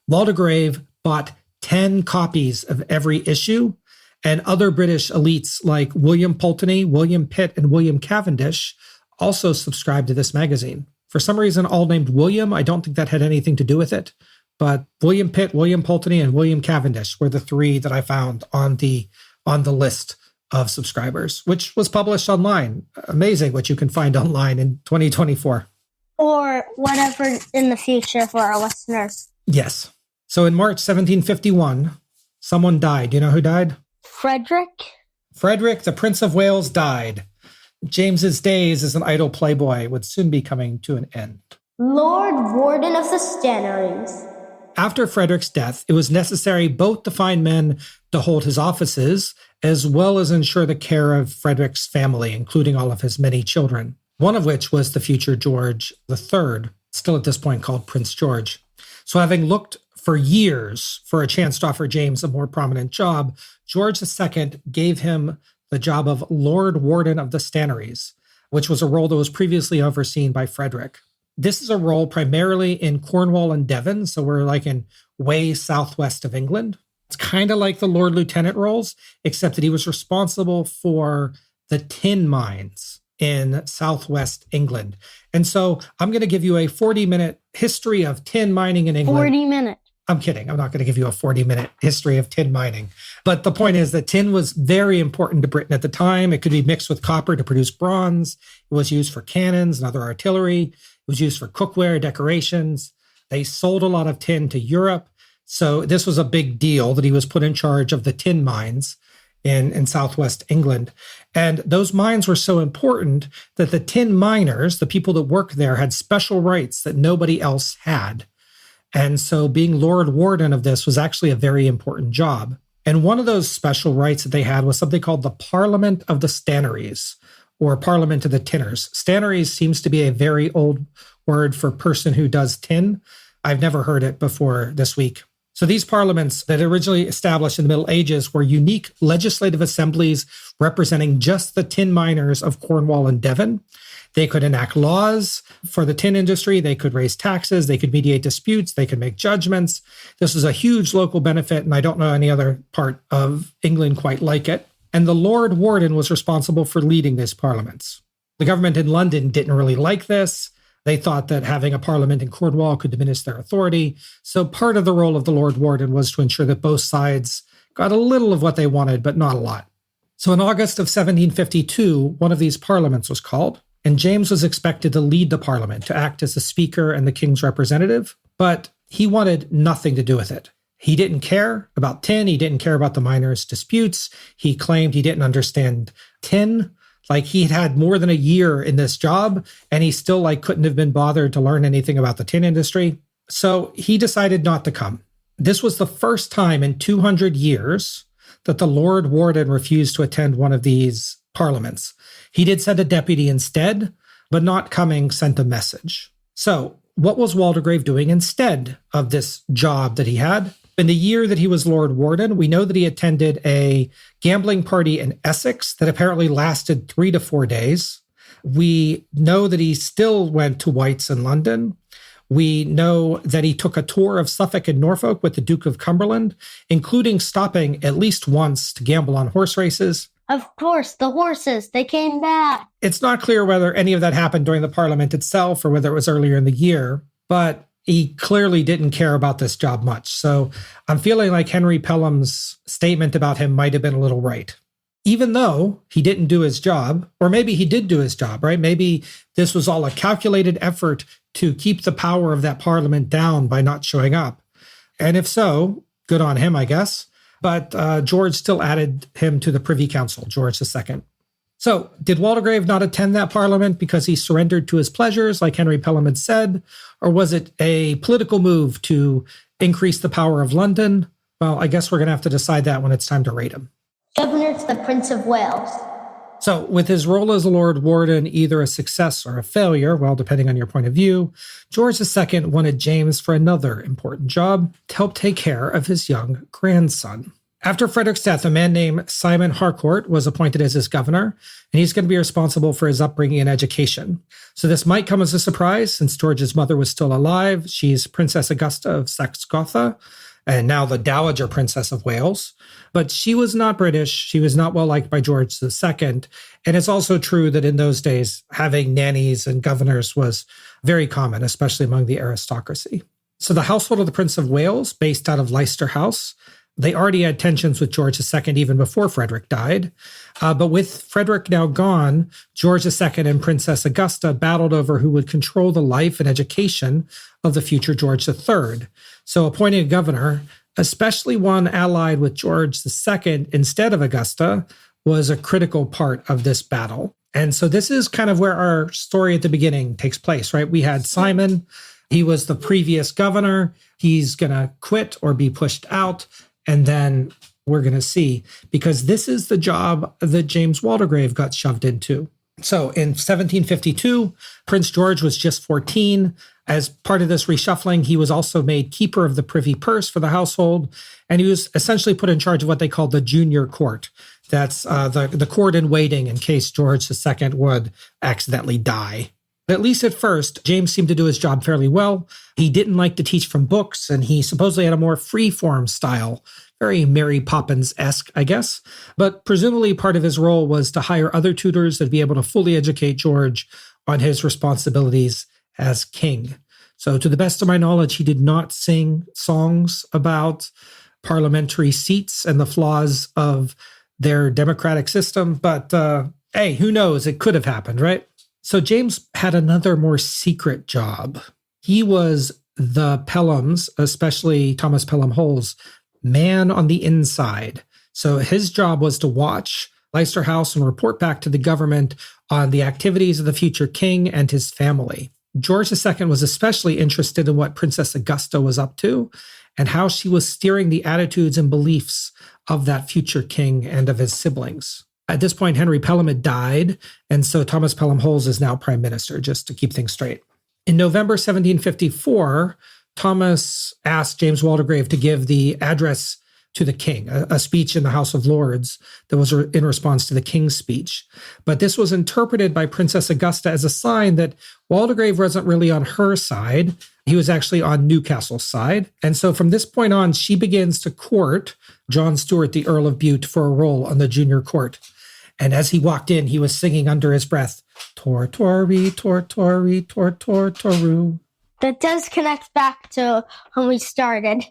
Waldegrave bought 10 copies of every issue, and other British elites like William Pulteney, William Pitt, and William Cavendish also subscribed to this magazine. For some reason, all named William. I don't think that had anything to do with it, but William Pitt, William Pulteney, and William Cavendish were the 3 that I found on the list of subscribers, which was published online. Amazing what you can find online in 2024. Or whatever in the future for our listeners. Yes. So in March 1751, someone died. Do you know who died? Frederick, the Prince of Wales, died. James's days as an idle playboy would soon be coming to an end. Lord Warden of the Stannaries. After Frederick's death, it was necessary both to find men to hold his offices, as well as ensure the care of Frederick's family, including all of his many children, one of which was the future George III, still at this point called Prince George. So having looked for years for a chance to offer James a more prominent job, George II gave him the job of Lord Warden of the Stannaries, which was a role that was previously overseen by Frederick. This is a role primarily in Cornwall and Devon, so we're like in way southwest of England. It's kind of like the Lord Lieutenant roles, except that he was responsible for the tin mines in southwest England. And so I'm going to give you a 40-minute history of tin mining in England. 40 minutes. I'm kidding. I'm not going to give you a 40-minute history of tin mining. But the point is that tin was very important to Britain at the time. It could be mixed with copper to produce bronze. It was used for cannons and other artillery. It was used for cookware, decorations. They sold a lot of tin to Europe. So this was a big deal that he was put in charge of the tin mines in southwest England. And those mines were so important that the tin miners, the people that worked there, had special rights that nobody else had. And so being Lord Warden of this was actually a very important job. And one of those special rights that they had was something called the Parliament of the Stannaries, or Parliament of the Tinners. Stannaries seems to be a very old word for person who does tin. I've never heard it before this week. So these parliaments that originally established in the Middle Ages were unique legislative assemblies representing just the tin miners of Cornwall and Devon. They could enact laws for the tin industry. They could raise taxes. They could mediate disputes. They could make judgments. This was a huge local benefit, and I don't know any other part of England quite like it. And the Lord Warden was responsible for leading these parliaments. The government in London didn't really like this. They thought that having a parliament in Cornwall could diminish their authority. So part of the role of the Lord Warden was to ensure that both sides got a little of what they wanted, but not a lot. So in August of 1752, one of these parliaments was called, and James was expected to lead the parliament, to act as the speaker and the king's representative, but he wanted nothing to do with it. He didn't care about tin. He didn't care about the miners' disputes. He claimed he didn't understand tin. Like, he had had more than a year in this job, and he still couldn't have been bothered to learn anything about the tin industry. So he decided not to come. This was the first time in 200 years that the Lord Warden refused to attend one of these parliaments. He did send a deputy instead, but not coming sent a message. So what was Waldegrave doing instead of this job that he had? In the year that he was Lord Warden, we know that he attended a gambling party in Essex that apparently lasted 3 to 4 days. We know that he still went to White's in London. We know that he took a tour of Suffolk and Norfolk with the Duke of Cumberland, including stopping at least once to gamble on horse races. Of course, the horses, they came back. It's not clear whether any of that happened during the Parliament itself or whether it was earlier in the year, but he clearly didn't care about this job much. So I'm feeling like Henry Pelham's statement about him might have been a little right. Even though he didn't do his job, or maybe he did do his job, right? Maybe this was all a calculated effort to keep the power of that parliament down by not showing up. And if so, good on him, I guess. But George still added him to the Privy Council, George II. So did Waldegrave not attend that parliament because he surrendered to his pleasures, like Henry Pelham had said? Or was it a political move to increase the power of London? Well, I guess we're going to have to decide that when it's time to rate him. Governor to the Prince of Wales. So with his role as a Lord Warden either a success or a failure, well, depending on your point of view, George II wanted James for another important job, to help take care of his young grandson. After Frederick's death, a man named Simon Harcourt was appointed as his governor, and he's going to be responsible for his upbringing and education. So this might come as a surprise since George's mother was still alive. She's Princess Augusta of Saxe-Gotha, and now the Dowager Princess of Wales. But she was not British. She was not well liked by George II. And it's also true that in those days, having nannies and governors was very common, especially among the aristocracy. So the household of the Prince of Wales, based out of Leicester House, they already had tensions with George II even before Frederick died. But with Frederick now gone, George II and Princess Augusta battled over who would control the life and education of the future George III. So appointing a governor, especially one allied with George II instead of Augusta, was a critical part of this battle. And so this is kind of where our story at the beginning takes place, right? We had Simon. He was the previous governor. He's going to quit or be pushed out. And then we're going to see, because this is the job that James Waldegrave got shoved into. So in 1752, Prince George was just 14. As part of this reshuffling, he was also made keeper of the privy purse for the household, and he was essentially put in charge of what they called the junior court. That's the court in waiting in case George II would accidentally die. But at least at first, James seemed to do his job fairly well. He didn't like to teach from books, and he supposedly had a more free-form style, very Mary Poppins-esque, I guess. But presumably part of his role was to hire other tutors that'd be able to fully educate George on his responsibilities as king. So to the best of my knowledge, he did not sing songs about parliamentary seats and the flaws of their democratic system. But hey, who knows? It could have happened, right? So James had another more secret job. He was the Pelhams, especially Thomas Pelham Hole's man on the inside. So his job was to watch Leicester House and report back to the government on the activities of the future king and his family. George II was especially interested in what Princess Augusta was up to and how she was steering the attitudes and beliefs of that future king and of his siblings. At this point, Henry Pelham had died, and so Thomas Pelham Holes is now prime minister, just to keep things straight. In November 1754, Thomas asked James Waldegrave to give the address to the king, a speech in the House of Lords that was in response to the king's speech. But this was interpreted by Princess Augusta as a sign that Waldegrave wasn't really on her side. He was actually on Newcastle's side. And so from this point on, she begins to court John Stuart, the Earl of Bute, for a role on the junior court. And as he walked in, he was singing under his breath, Tor-tor-ree, tor-tor-ree, tor-tor-tor-roo. That does connect back to when we started.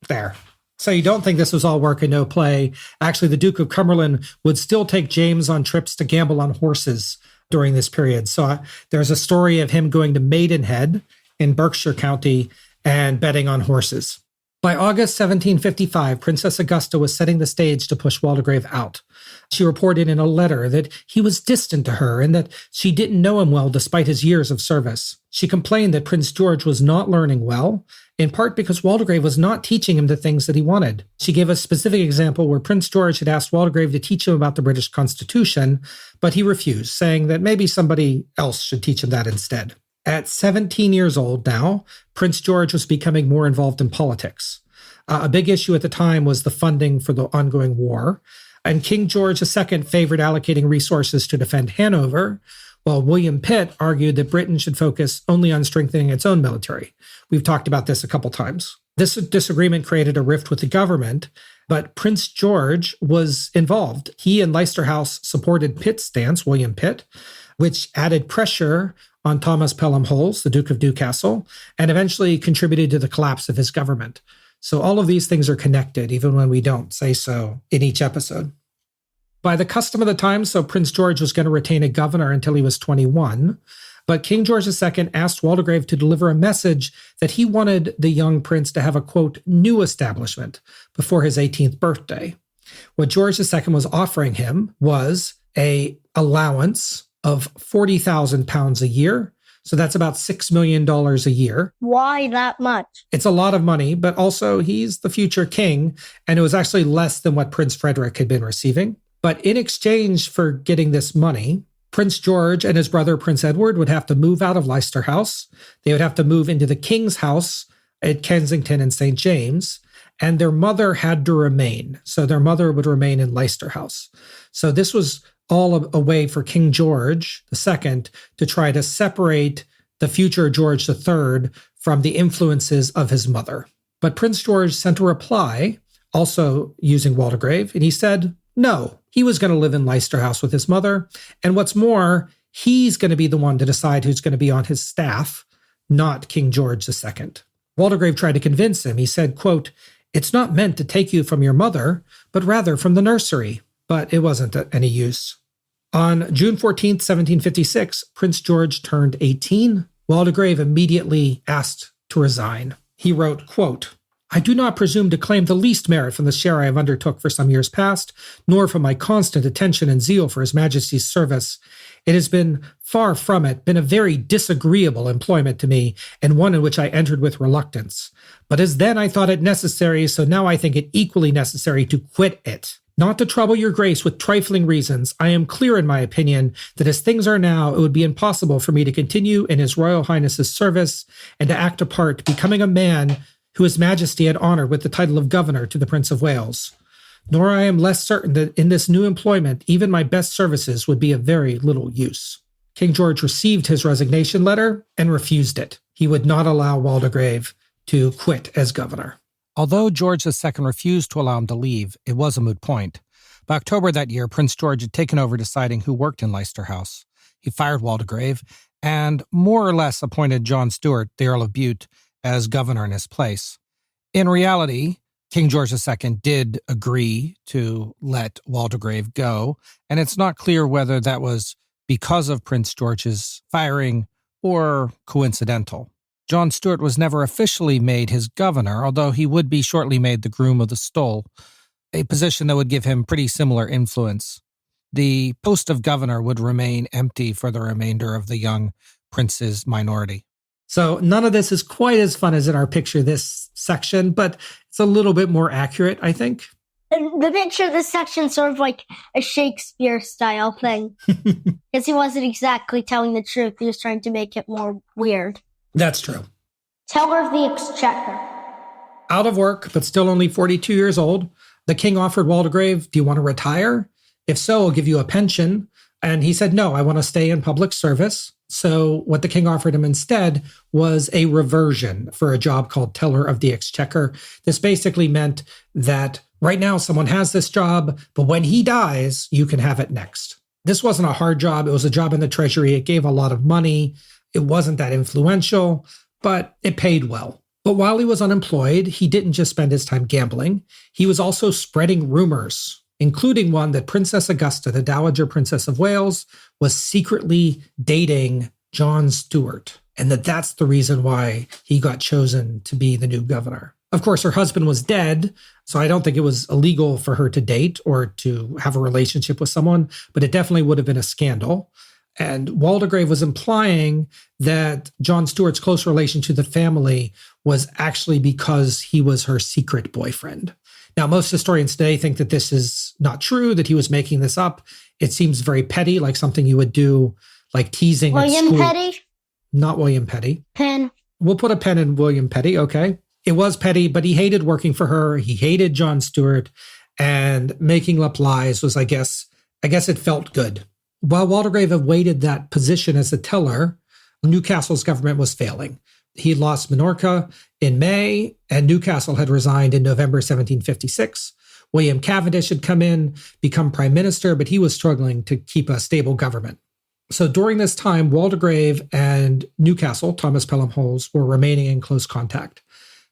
There. So you don't think this was all work and no play. Actually, the Duke of Cumberland would still take James on trips to gamble on horses during this period. So there's a story of him going to Maidenhead in Berkshire County and betting on horses. By August 1755, Princess Augusta was setting the stage to push Waldegrave out. She reported in a letter that he was distant to her and that she didn't know him well despite his years of service. She complained that Prince George was not learning well, in part because Waldegrave was not teaching him the things that he wanted. She gave a specific example where Prince George had asked Waldegrave to teach him about the British Constitution, but he refused, saying that maybe somebody else should teach him that instead. At 17 years old now, Prince George was becoming more involved in politics. A big issue at the time was the funding for the ongoing war, and King George II favored allocating resources to defend Hanover, while William Pitt argued that Britain should focus only on strengthening its own military. We've talked about this a couple times. This disagreement created a rift with the government, but Prince George was involved. He and Leicester House supported Pitt's stance, William Pitt, which added pressure on Thomas Pelham Holles, the Duke of Newcastle, and eventually contributed to the collapse of his government. So all of these things are connected, even when we don't say so in each episode. By the custom of the time, so Prince George was going to retain a governor until he was 21, but King George II asked Waldegrave to deliver a message that he wanted the young prince to have a, quote, new establishment before his 18th birthday. What George II was offering him was a allowance of £40,000 a year. So that's about $6 million a year. Why that much? It's a lot of money, but also he's the future king, and it was actually less than what Prince Frederick had been receiving. But in exchange for getting this money, Prince George and his brother Prince Edward would have to move out of Leicester House. They would have to move into the King's House at Kensington and St. James, and their mother had to remain. So their mother would remain in Leicester House. So this was all a way for King George II to try to separate the future George III from the influences of his mother. But Prince George sent a reply, also using Waldegrave, and he said no. He was going to live in Leicester House with his mother, and what's more, he's going to be the one to decide who's going to be on his staff, not King George II. Waldegrave tried to convince him. He said, quote, "It's not meant to take you from your mother, but rather from the nursery." But it wasn't any use. On June 14th, 1756, Prince George turned 18. Waldegrave immediately asked to resign. He wrote, quote, "I do not presume to claim the least merit from the share I have undertook for some years past, nor from my constant attention and zeal for His Majesty's service. It has been, far from it, been a very disagreeable employment to me, and one in which I entered with reluctance. But as then I thought it necessary, so now I think it equally necessary to quit it. Not to trouble your grace with trifling reasons, I am clear in my opinion that as things are now, it would be impossible for me to continue in His Royal Highness's service and to act a part becoming a man who His Majesty had honored with the title of Governor to the Prince of Wales. Nor I am less certain that in this new employment, even my best services would be of very little use." King George received his resignation letter and refused it. He would not allow Waldegrave to quit as governor. Although George II refused to allow him to leave, it was a moot point. By October that year, Prince George had taken over deciding who worked in Leicester House. He fired Waldegrave and more or less appointed John Stuart, the Earl of Bute, as governor in his place. In reality, King George II did agree to let Waldegrave go, and it's not clear whether that was because of Prince George's firing or coincidental. John Stuart was never officially made his governor, although he would be shortly made the groom of the stole, a position that would give him pretty similar influence. The post of governor would remain empty for the remainder of the young prince's minority. So none of this is quite as fun as in our Picture This section, but it's a little bit more accurate, I think. The picture of this section is sort of like a Shakespeare-style thing. Because he wasn't exactly telling the truth. He was trying to make it more weird. That's true. Teller of the Exchequer. Out of work, but still only 42 years old, the king offered Waldegrave, "Do you want to retire? If so, I'll give you a pension." And he said, "No, I want to stay in public service." So what the king offered him instead was a reversion for a job called Teller of the Exchequer. This basically meant that right now someone has this job, but when he dies, you can have it next. This wasn't a hard job. It was a job in the Treasury. It gave a lot of money. It wasn't that influential, but it paid well. But while he was unemployed, he didn't just spend his time gambling. He was also spreading rumors, including one that Princess Augusta, the Dowager Princess of Wales, was secretly dating John Stuart, and that's the reason why he got chosen to be the new governor. Of course, her husband was dead, so I don't think it was illegal for her to date or to have a relationship with someone, but it definitely would have been a scandal. And Waldegrave was implying that John Stuart's close relation to the family was actually because he was her secret boyfriend. Now, most historians today think that this is not true, that he was making this up. It seems very petty, like something you would do, like teasing at school. William Petty? Not William Petty. Penn. We'll put a pen in William Petty, okay? It was petty, but he hated working for her. He hated John Stuart, and making up lies was, I guess it felt good. While Waldegrave awaited that position as a teller, Newcastle's government was failing. He lost Minorca in May, and Newcastle had resigned in November 1756. William Cavendish had come in, become prime minister, but he was struggling to keep a stable government. So during this time, Waldegrave and Newcastle, Thomas Pelham Holles, were remaining in close contact.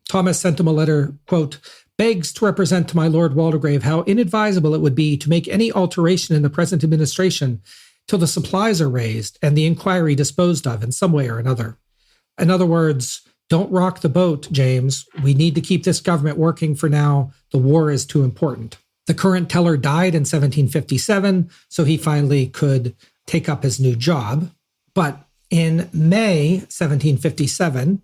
Thomas sent him a letter, quote, begs to represent to my Lord Waldegrave how inadvisable it would be to make any alteration in the present administration till the supplies are raised and the inquiry disposed of in some way or another. In other words, don't rock the boat, James. We need to keep this government working for now. The war is too important. The current teller died in 1757, so he finally could take up his new job. But in May 1757,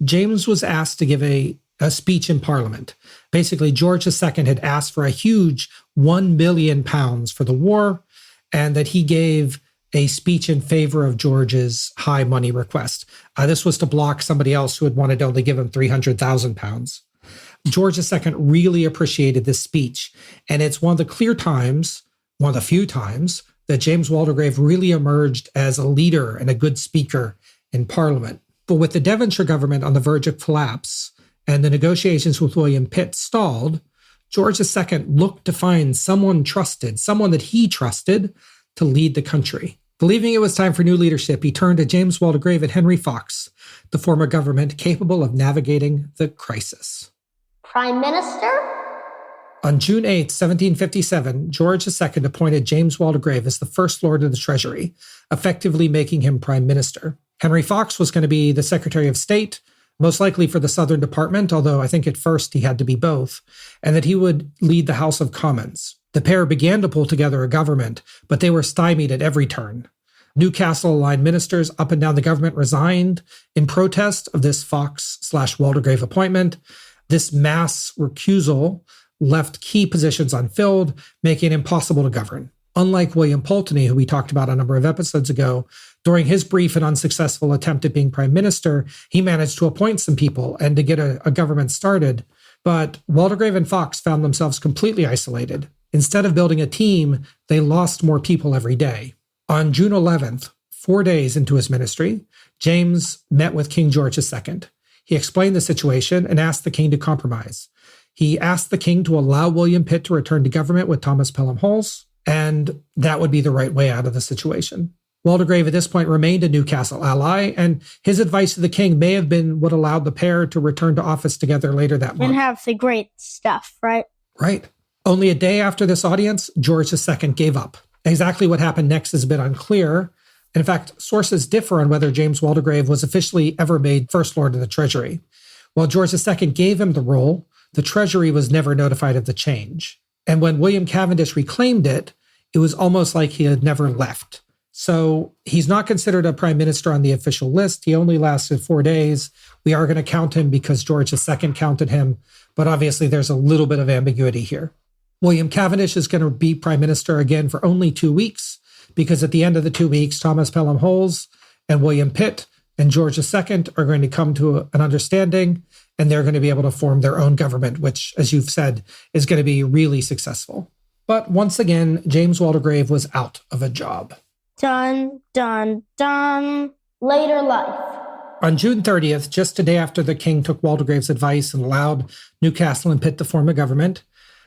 James was asked to give a speech in Parliament. Basically, George II had asked for a huge £1 million for the war, and that he gave a speech in favor of George's high money request. This was to block somebody else who had wanted to only give him £300,000. George II really appreciated this speech, and it's one of the few times, that James Waldegrave really emerged as a leader and a good speaker in Parliament. But with the Devonshire government on the verge of collapse and the negotiations with William Pitt stalled, George II looked to find someone that he trusted to lead the country. Believing it was time for new leadership, he turned to James Waldegrave and Henry Fox to form a government capable of navigating the crisis. Prime Minister? On June 8, 1757, George II appointed James Waldegrave as the First Lord of the Treasury, effectively making him Prime Minister. Henry Fox was going to be the Secretary of State, most likely for the Southern Department, although I think at first he had to be both, and that he would lead the House of Commons. The pair began to pull together a government, but they were stymied at every turn. Newcastle-aligned ministers up and down the government resigned in protest of this Fox/Waldegrave appointment. This mass recusal left key positions unfilled, making it impossible to govern. Unlike William Pulteney, who we talked about a number of episodes ago, during his brief and unsuccessful attempt at being prime minister, he managed to appoint some people and to get a government started. But Waldegrave and Fox found themselves completely isolated. Instead of building a team, they lost more people every day. On June 11th, 4 days into his ministry, James met with King George II. He explained the situation and asked the king to compromise. He asked the king to allow William Pitt to return to government with Thomas Pelham Holles, and that would be the right way out of the situation. Waldegrave at this point remained a Newcastle ally, and his advice to the king may have been what allowed the pair to return to office together later that month. And have the great stuff, right? Right. Only a day after this audience, George II gave up. Exactly what happened next is a bit unclear. In fact, sources differ on whether James Waldegrave was officially ever made First Lord of the Treasury. While George II gave him the role, the Treasury was never notified of the change. And when William Cavendish reclaimed it, it was almost like he had never left. So he's not considered a prime minister on the official list. He only lasted 4 days. We are going to count him because George II counted him, but obviously there's a little bit of ambiguity here. William Cavendish is going to be prime minister again for only 2 weeks, because at the end of the 2 weeks, Thomas Pelham Holles and William Pitt and George II are going to come to an understanding, and they're going to be able to form their own government, which, as you've said, is going to be really successful. But once again, James Waldegrave was out of a job. Dun, dun, dun. Later life. On June 30th, just a day after the king took Waldegrave's advice and allowed Newcastle and Pitt to form a government,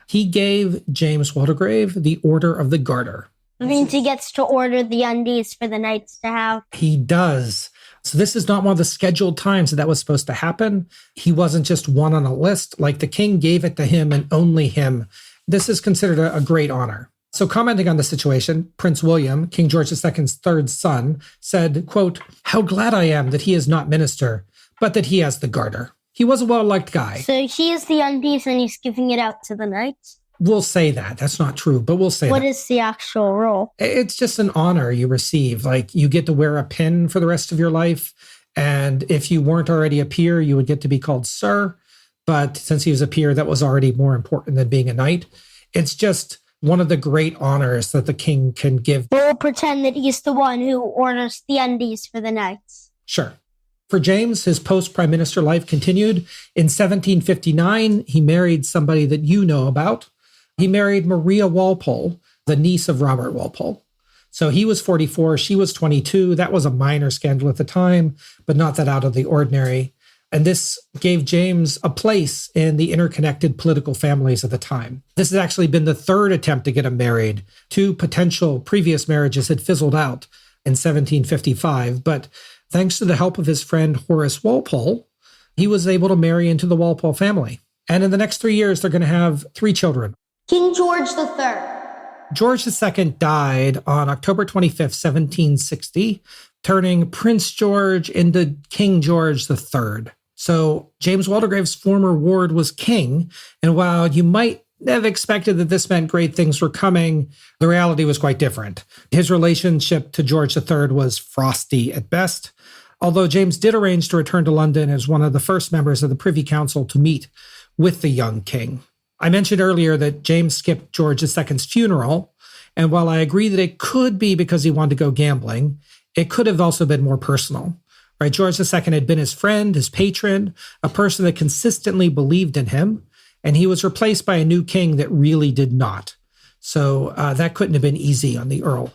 he gave James Waldegrave the Order of the Garter. It means he gets to order the undies for the knights to have. He does. So this is not one of the scheduled times that was supposed to happen. He wasn't just one on a list. Like, the king gave it to him and only him. This is considered a great honor. So commenting on the situation, Prince William, King George II's third son, said, quote, "How glad I am that he is not minister, but that he has the garter." He was a well-liked guy. So he is the undies and he's giving it out to the knights? We'll say that. That's not true, but we'll say What that. is the actual role? It's just an honor you receive. Like, you get to wear a pin for the rest of your life. And if you weren't already a peer, you would get to be called sir. But since he was a peer, that was already more important than being a knight. It's just one of the great honors that the king can give. We'll pretend that he's the one who orders the undies for the knights. Sure. For James, his post-prime minister life continued. In 1759, he married somebody that you know about. He married Maria Walpole, the niece of Robert Walpole. So he was 44, she was 22. That was a minor scandal at the time, but not that out of the ordinary. And this gave James a place in the interconnected political families of the time. This has actually been the third attempt to get him married. 2 potential previous marriages had fizzled out in 1755, but thanks to the help of his friend Horace Walpole, he was able to marry into the Walpole family. And in the next 3 years, they're going to have 3 children. King George III. George II died on October 25th, 1760, turning Prince George into King George III. So James Waldegrave's former ward was king, and while you might have expected that this meant great things were coming, the reality was quite different. His relationship to George III was frosty at best, although James did arrange to return to London as one of the first members of the Privy Council to meet with the young king. I mentioned earlier that James skipped George II's funeral, and while I agree that it could be because he wanted to go gambling, it could have also been more personal. Right? George II had been his friend, his patron, a person that consistently believed in him, and he was replaced by a new king that really did not. So that couldn't have been easy on the Earl.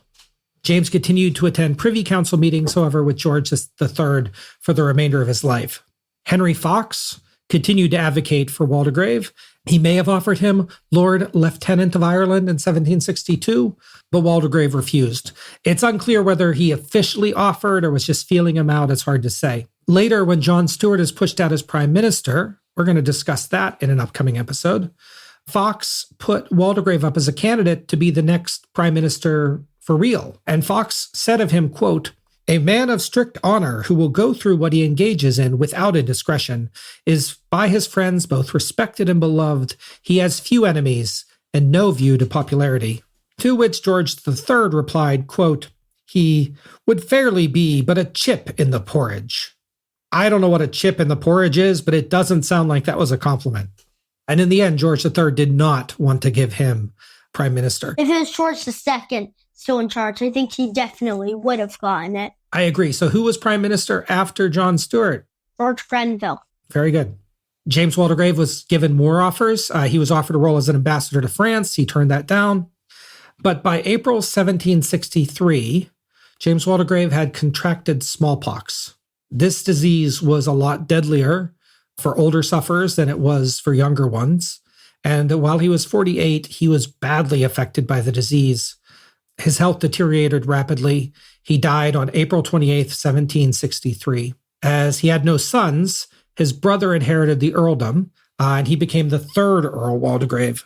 James continued to attend Privy Council meetings, however, with George III for the remainder of his life. Henry Fox continued to advocate for Waldegrave. He may have offered him Lord Lieutenant of Ireland in 1762, but Waldegrave refused. It's unclear whether he officially offered or was just feeling him out. It's hard to say. Later, when John Stuart is pushed out as prime minister, we're going to discuss that in an upcoming episode, Fox put Waldegrave up as a candidate to be the next prime minister for real. And Fox said of him, quote, "A man of strict honor who will go through what he engages in without indiscretion is by his friends both respected and beloved. He has few enemies and no view to popularity." To which George III replied, quote, "He would fairly be but a chip in the porridge." I don't know what a chip in the porridge is, but it doesn't sound like that was a compliment. And in the end, George III did not want to give him prime minister. If it was George II still in charge, I think he definitely would have gotten it. I agree. So who was prime minister after John Stuart? George Grenville. Very good. James Waldegrave was given more offers. He was offered a role as an ambassador to France. He turned that down. But by April 1763, James Waldegrave had contracted smallpox. This disease was a lot deadlier for older sufferers than it was for younger ones. And while he was 48, he was badly affected by the disease. His health deteriorated rapidly. He died on April 28th, 1763. As he had no sons, his brother inherited the earldom, and he became the third Earl Waldegrave.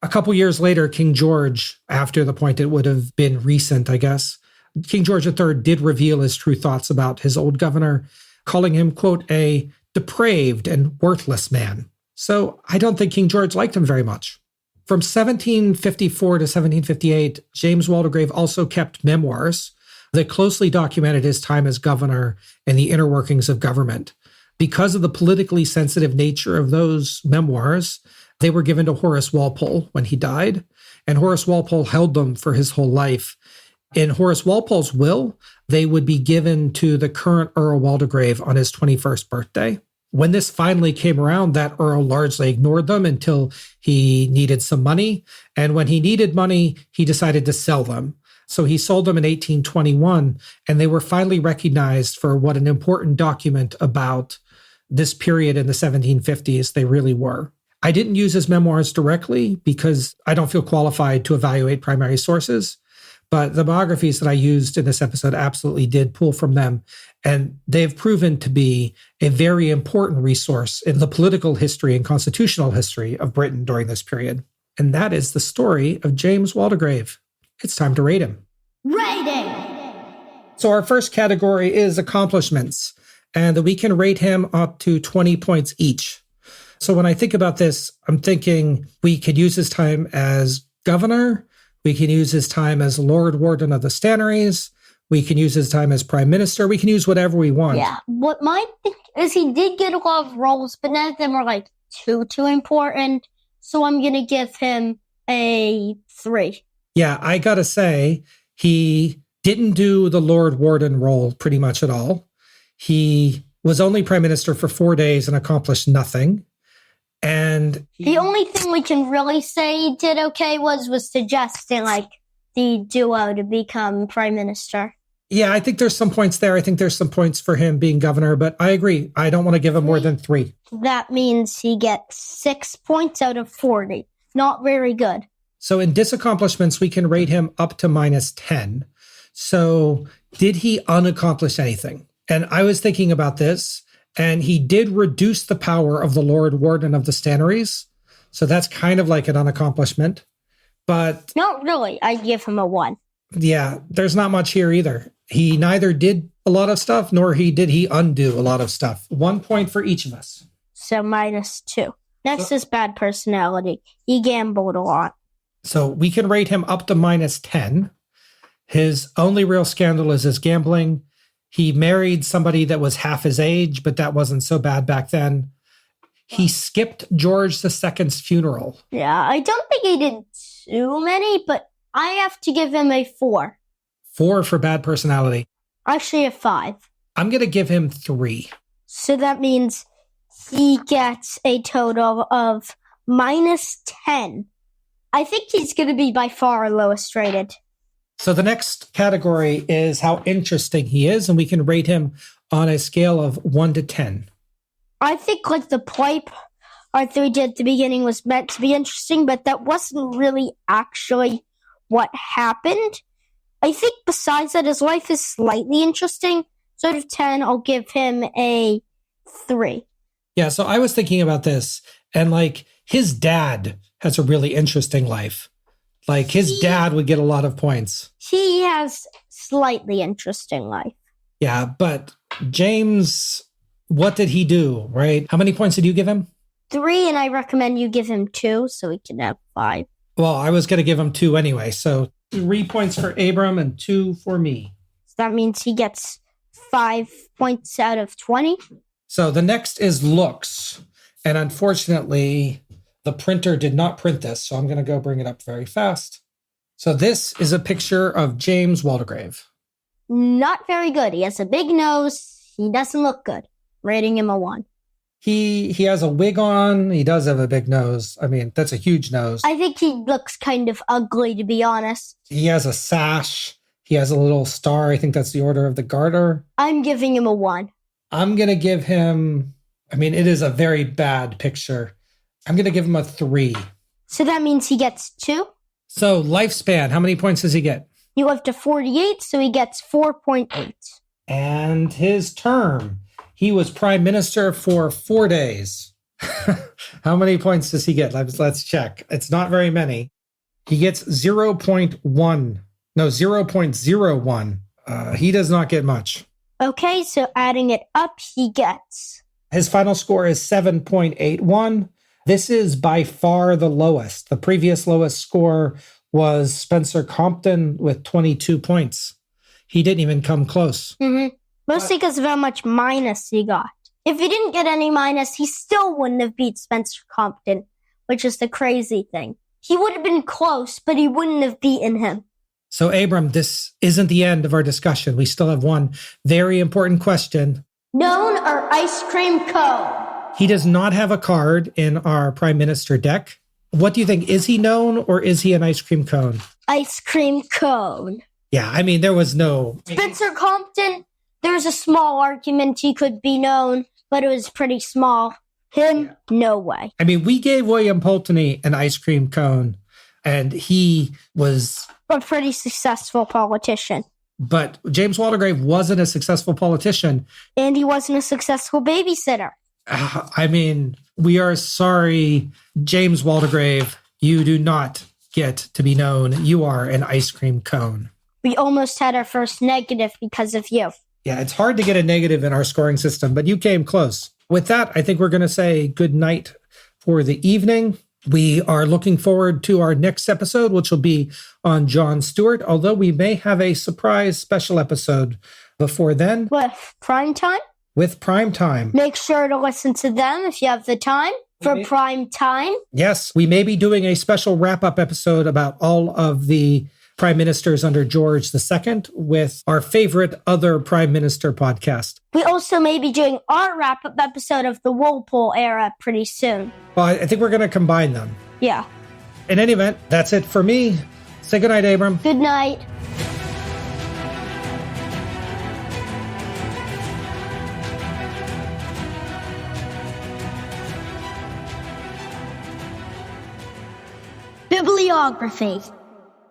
A couple years later, King George, after the point it would have been recent, I guess, King George III did reveal his true thoughts about his old governor, calling him, quote, "a depraved and worthless man." So I don't think King George liked him very much. From 1754 to 1758, James Waldegrave also kept memoirs that closely documented his time as governor and the inner workings of government. Because of the politically sensitive nature of those memoirs, they were given to Horace Walpole when he died, and Horace Walpole held them for his whole life. In Horace Walpole's will, they would be given to the current Earl Waldegrave on his 21st birthday. When this finally came around, that Earl largely ignored them until he needed some money. And when he needed money, he decided to sell them. So he sold them in 1821, and they were finally recognized for what an important document about this period in the 1750s they really were. I didn't use his memoirs directly because I don't feel qualified to evaluate primary sources, But the biographies that I used in this episode absolutely did pull from them. And they've proven to be a very important resource in the political history and constitutional history of Britain during this period. And that is the story of James Waldegrave. It's time to rate him. Rating! So our first category is accomplishments, and we can rate him up to 20 points each. So when I think about this, I'm thinking we could use his time as governor. We can use his time as Lord Warden of the Stannaries. We can use his time as prime minister. We can use whatever we want. Yeah. What my thing is, he did get a lot of roles, but none of them were like too important. So I'm going to give him a 3. Yeah, I got to say, he didn't do the Lord Warden role pretty much at all. He was only prime minister for 4 days and accomplished nothing. And the only thing we can really say he did okay was suggesting like the duo to become prime minister. Yeah, I think there's some points there. I think there's some points for him being governor, but I agree. I don't want to give him more than 3. That means he gets 6 points out of 40. Not very good. So in disaccomplishments, we can rate him up to -10. So did he unaccomplish anything? And I was thinking about this, and he did reduce the power of the Lord Warden of the Stannaries. So that's kind of like an unaccomplishment. But not really. I give him a 1. Yeah, there's not much here either. He neither did a lot of stuff, nor did he undo a lot of stuff. 1 point for each of us. So -2. Next is bad personality. He gambled a lot. So we can rate him up to -10. His only real scandal is his gambling. He married somebody that was half his age, but that wasn't so bad back then. He skipped George II's funeral. Yeah, I don't think he did too many, but I have to give him a 4. 4 for bad personality. Actually, a 5. I'm going to give him 3. So that means he gets a total of -10. I think he's going to be by far our lowest rated. So the next category is how interesting he is, and we can rate him on a scale of 1 to 10. I think like the pipe Arthur did at the beginning was meant to be interesting, but that wasn't really actually what happened. I think besides that, his life is slightly interesting. So out of 10, I'll give him a 3. Yeah, so I was thinking about this, and like his dad has a really interesting life. Like his dad would get a lot of points. He has slightly interesting life. Yeah, but James, what did he do, right? How many points did you give him? 3, and I recommend you give him 2 so he can have 5. Well, I was going to give him 2 anyway. So 3 points for Abram and 2 for me. So that means he gets 5 points out of 20. So the next is looks. And unfortunately, the printer did not print this, so I'm going to go bring it up very fast. So this is a picture of James Waldegrave. Not very good. He has a big nose. He doesn't look good. Rating him a 1. He has a wig on. He does have a big nose. I mean, that's a huge nose. I think he looks kind of ugly, to be honest. He has a sash. He has a little star. I think that's the Order of the Garter. I'm giving him a 1. I'm going to give him, I mean, it is a very bad picture. I'm going to give him a 3. So that means he gets 2. So lifespan, how many points does he get? He lived to 48, so he gets 4.8. And his term, he was prime minister for 4 days. How many points does he get? Let's check. It's not very many. He gets 0.1. No, 0.01. He does not get much. Okay, so adding it up, he gets... His final score is 7.81. This is by far the lowest. The previous lowest score was Spencer Compton with 22 points. He didn't even come close. Mm-hmm. Mostly because of how much minus he got. If he didn't get any minus, he still wouldn't have beat Spencer Compton, which is the crazy thing. He would have been close, but he wouldn't have beaten him. So, Abram, this isn't the end of our discussion. We still have one very important question. Known or ice cream cone? He does not have a card in our prime minister deck. What do you think? Is he known or is he an ice cream cone? Ice cream cone. Yeah, I mean, there was no... Spencer Compton, there's a small argument he could be known, but it was pretty small. Him, no way. I mean, we gave William Pulteney an ice cream cone, and he was a pretty successful politician. But James Waldegrave wasn't a successful politician. And he wasn't a successful babysitter. I mean, we are sorry, James Waldegrave. You do not get to be known. You are an ice cream cone. We almost had our first negative because of you. Yeah, it's hard to get a negative in our scoring system, but you came close. With that, I think we're going to say good night for the evening. We are looking forward to our next episode, which will be on Jon Stewart, although we may have a surprise special episode before then. With prime time? With prime time. Make sure to listen to them if you have the time for prime time. Yes, we may be doing a special wrap-up episode about all of the prime ministers under George II with our favorite other prime minister podcast. We also may be doing our wrap-up episode of the Walpole era pretty soon. Well, I think we're going to combine them. Yeah. In any event, that's it for me. Say goodnight, Abram. Good night. Bibliography.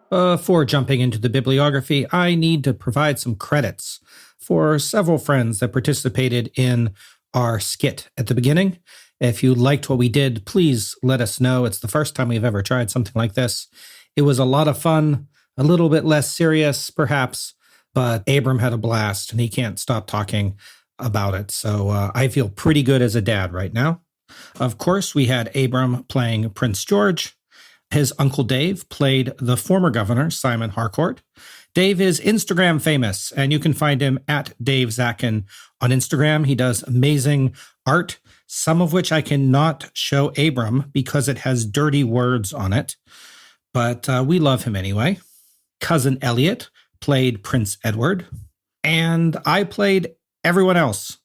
Before jumping into the bibliography, I need to provide some credits for several friends that participated in our skit at the beginning. If you liked what we did, please let us know. It's the first time we've ever tried something like this. It was a lot of fun, a little bit less serious, perhaps, but Abram had a blast and he can't stop talking about it. So I feel pretty good as a dad right now. Of course, we had Abram playing Prince George. His uncle Dave played the former governor, Simon Harcourt. Dave is Instagram famous, and you can find him at Dave Zakin on Instagram. He does amazing art, some of which I cannot show Abram because it has dirty words on it. But we love him anyway. Cousin Elliot played Prince Edward, and I played everyone else.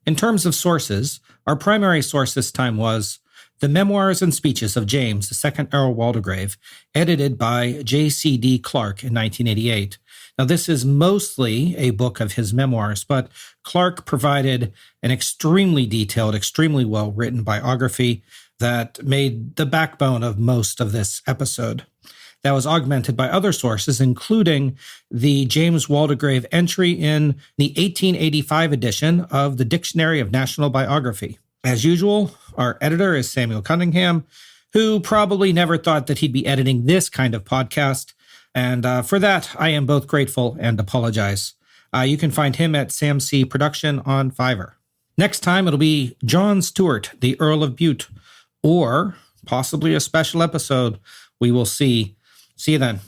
In terms of sources, our primary source this time was The Memoirs and Speeches of James II Earl Waldegrave, edited by J.C.D. Clark in 1988. Now, this is mostly a book of his memoirs, but Clark provided an extremely detailed, extremely well-written biography that made the backbone of most of this episode. That was augmented by other sources, including the James Waldegrave entry in the 1885 edition of the Dictionary of National Biography. As usual, our editor is Samuel Cunningham, who probably never thought that he'd be editing this kind of podcast. And for that, I am both grateful and apologize. You can find him at Sam C. Production on Fiverr. Next time, it'll be Jon Stewart, the Earl of Bute, or possibly a special episode. We will see. See you then.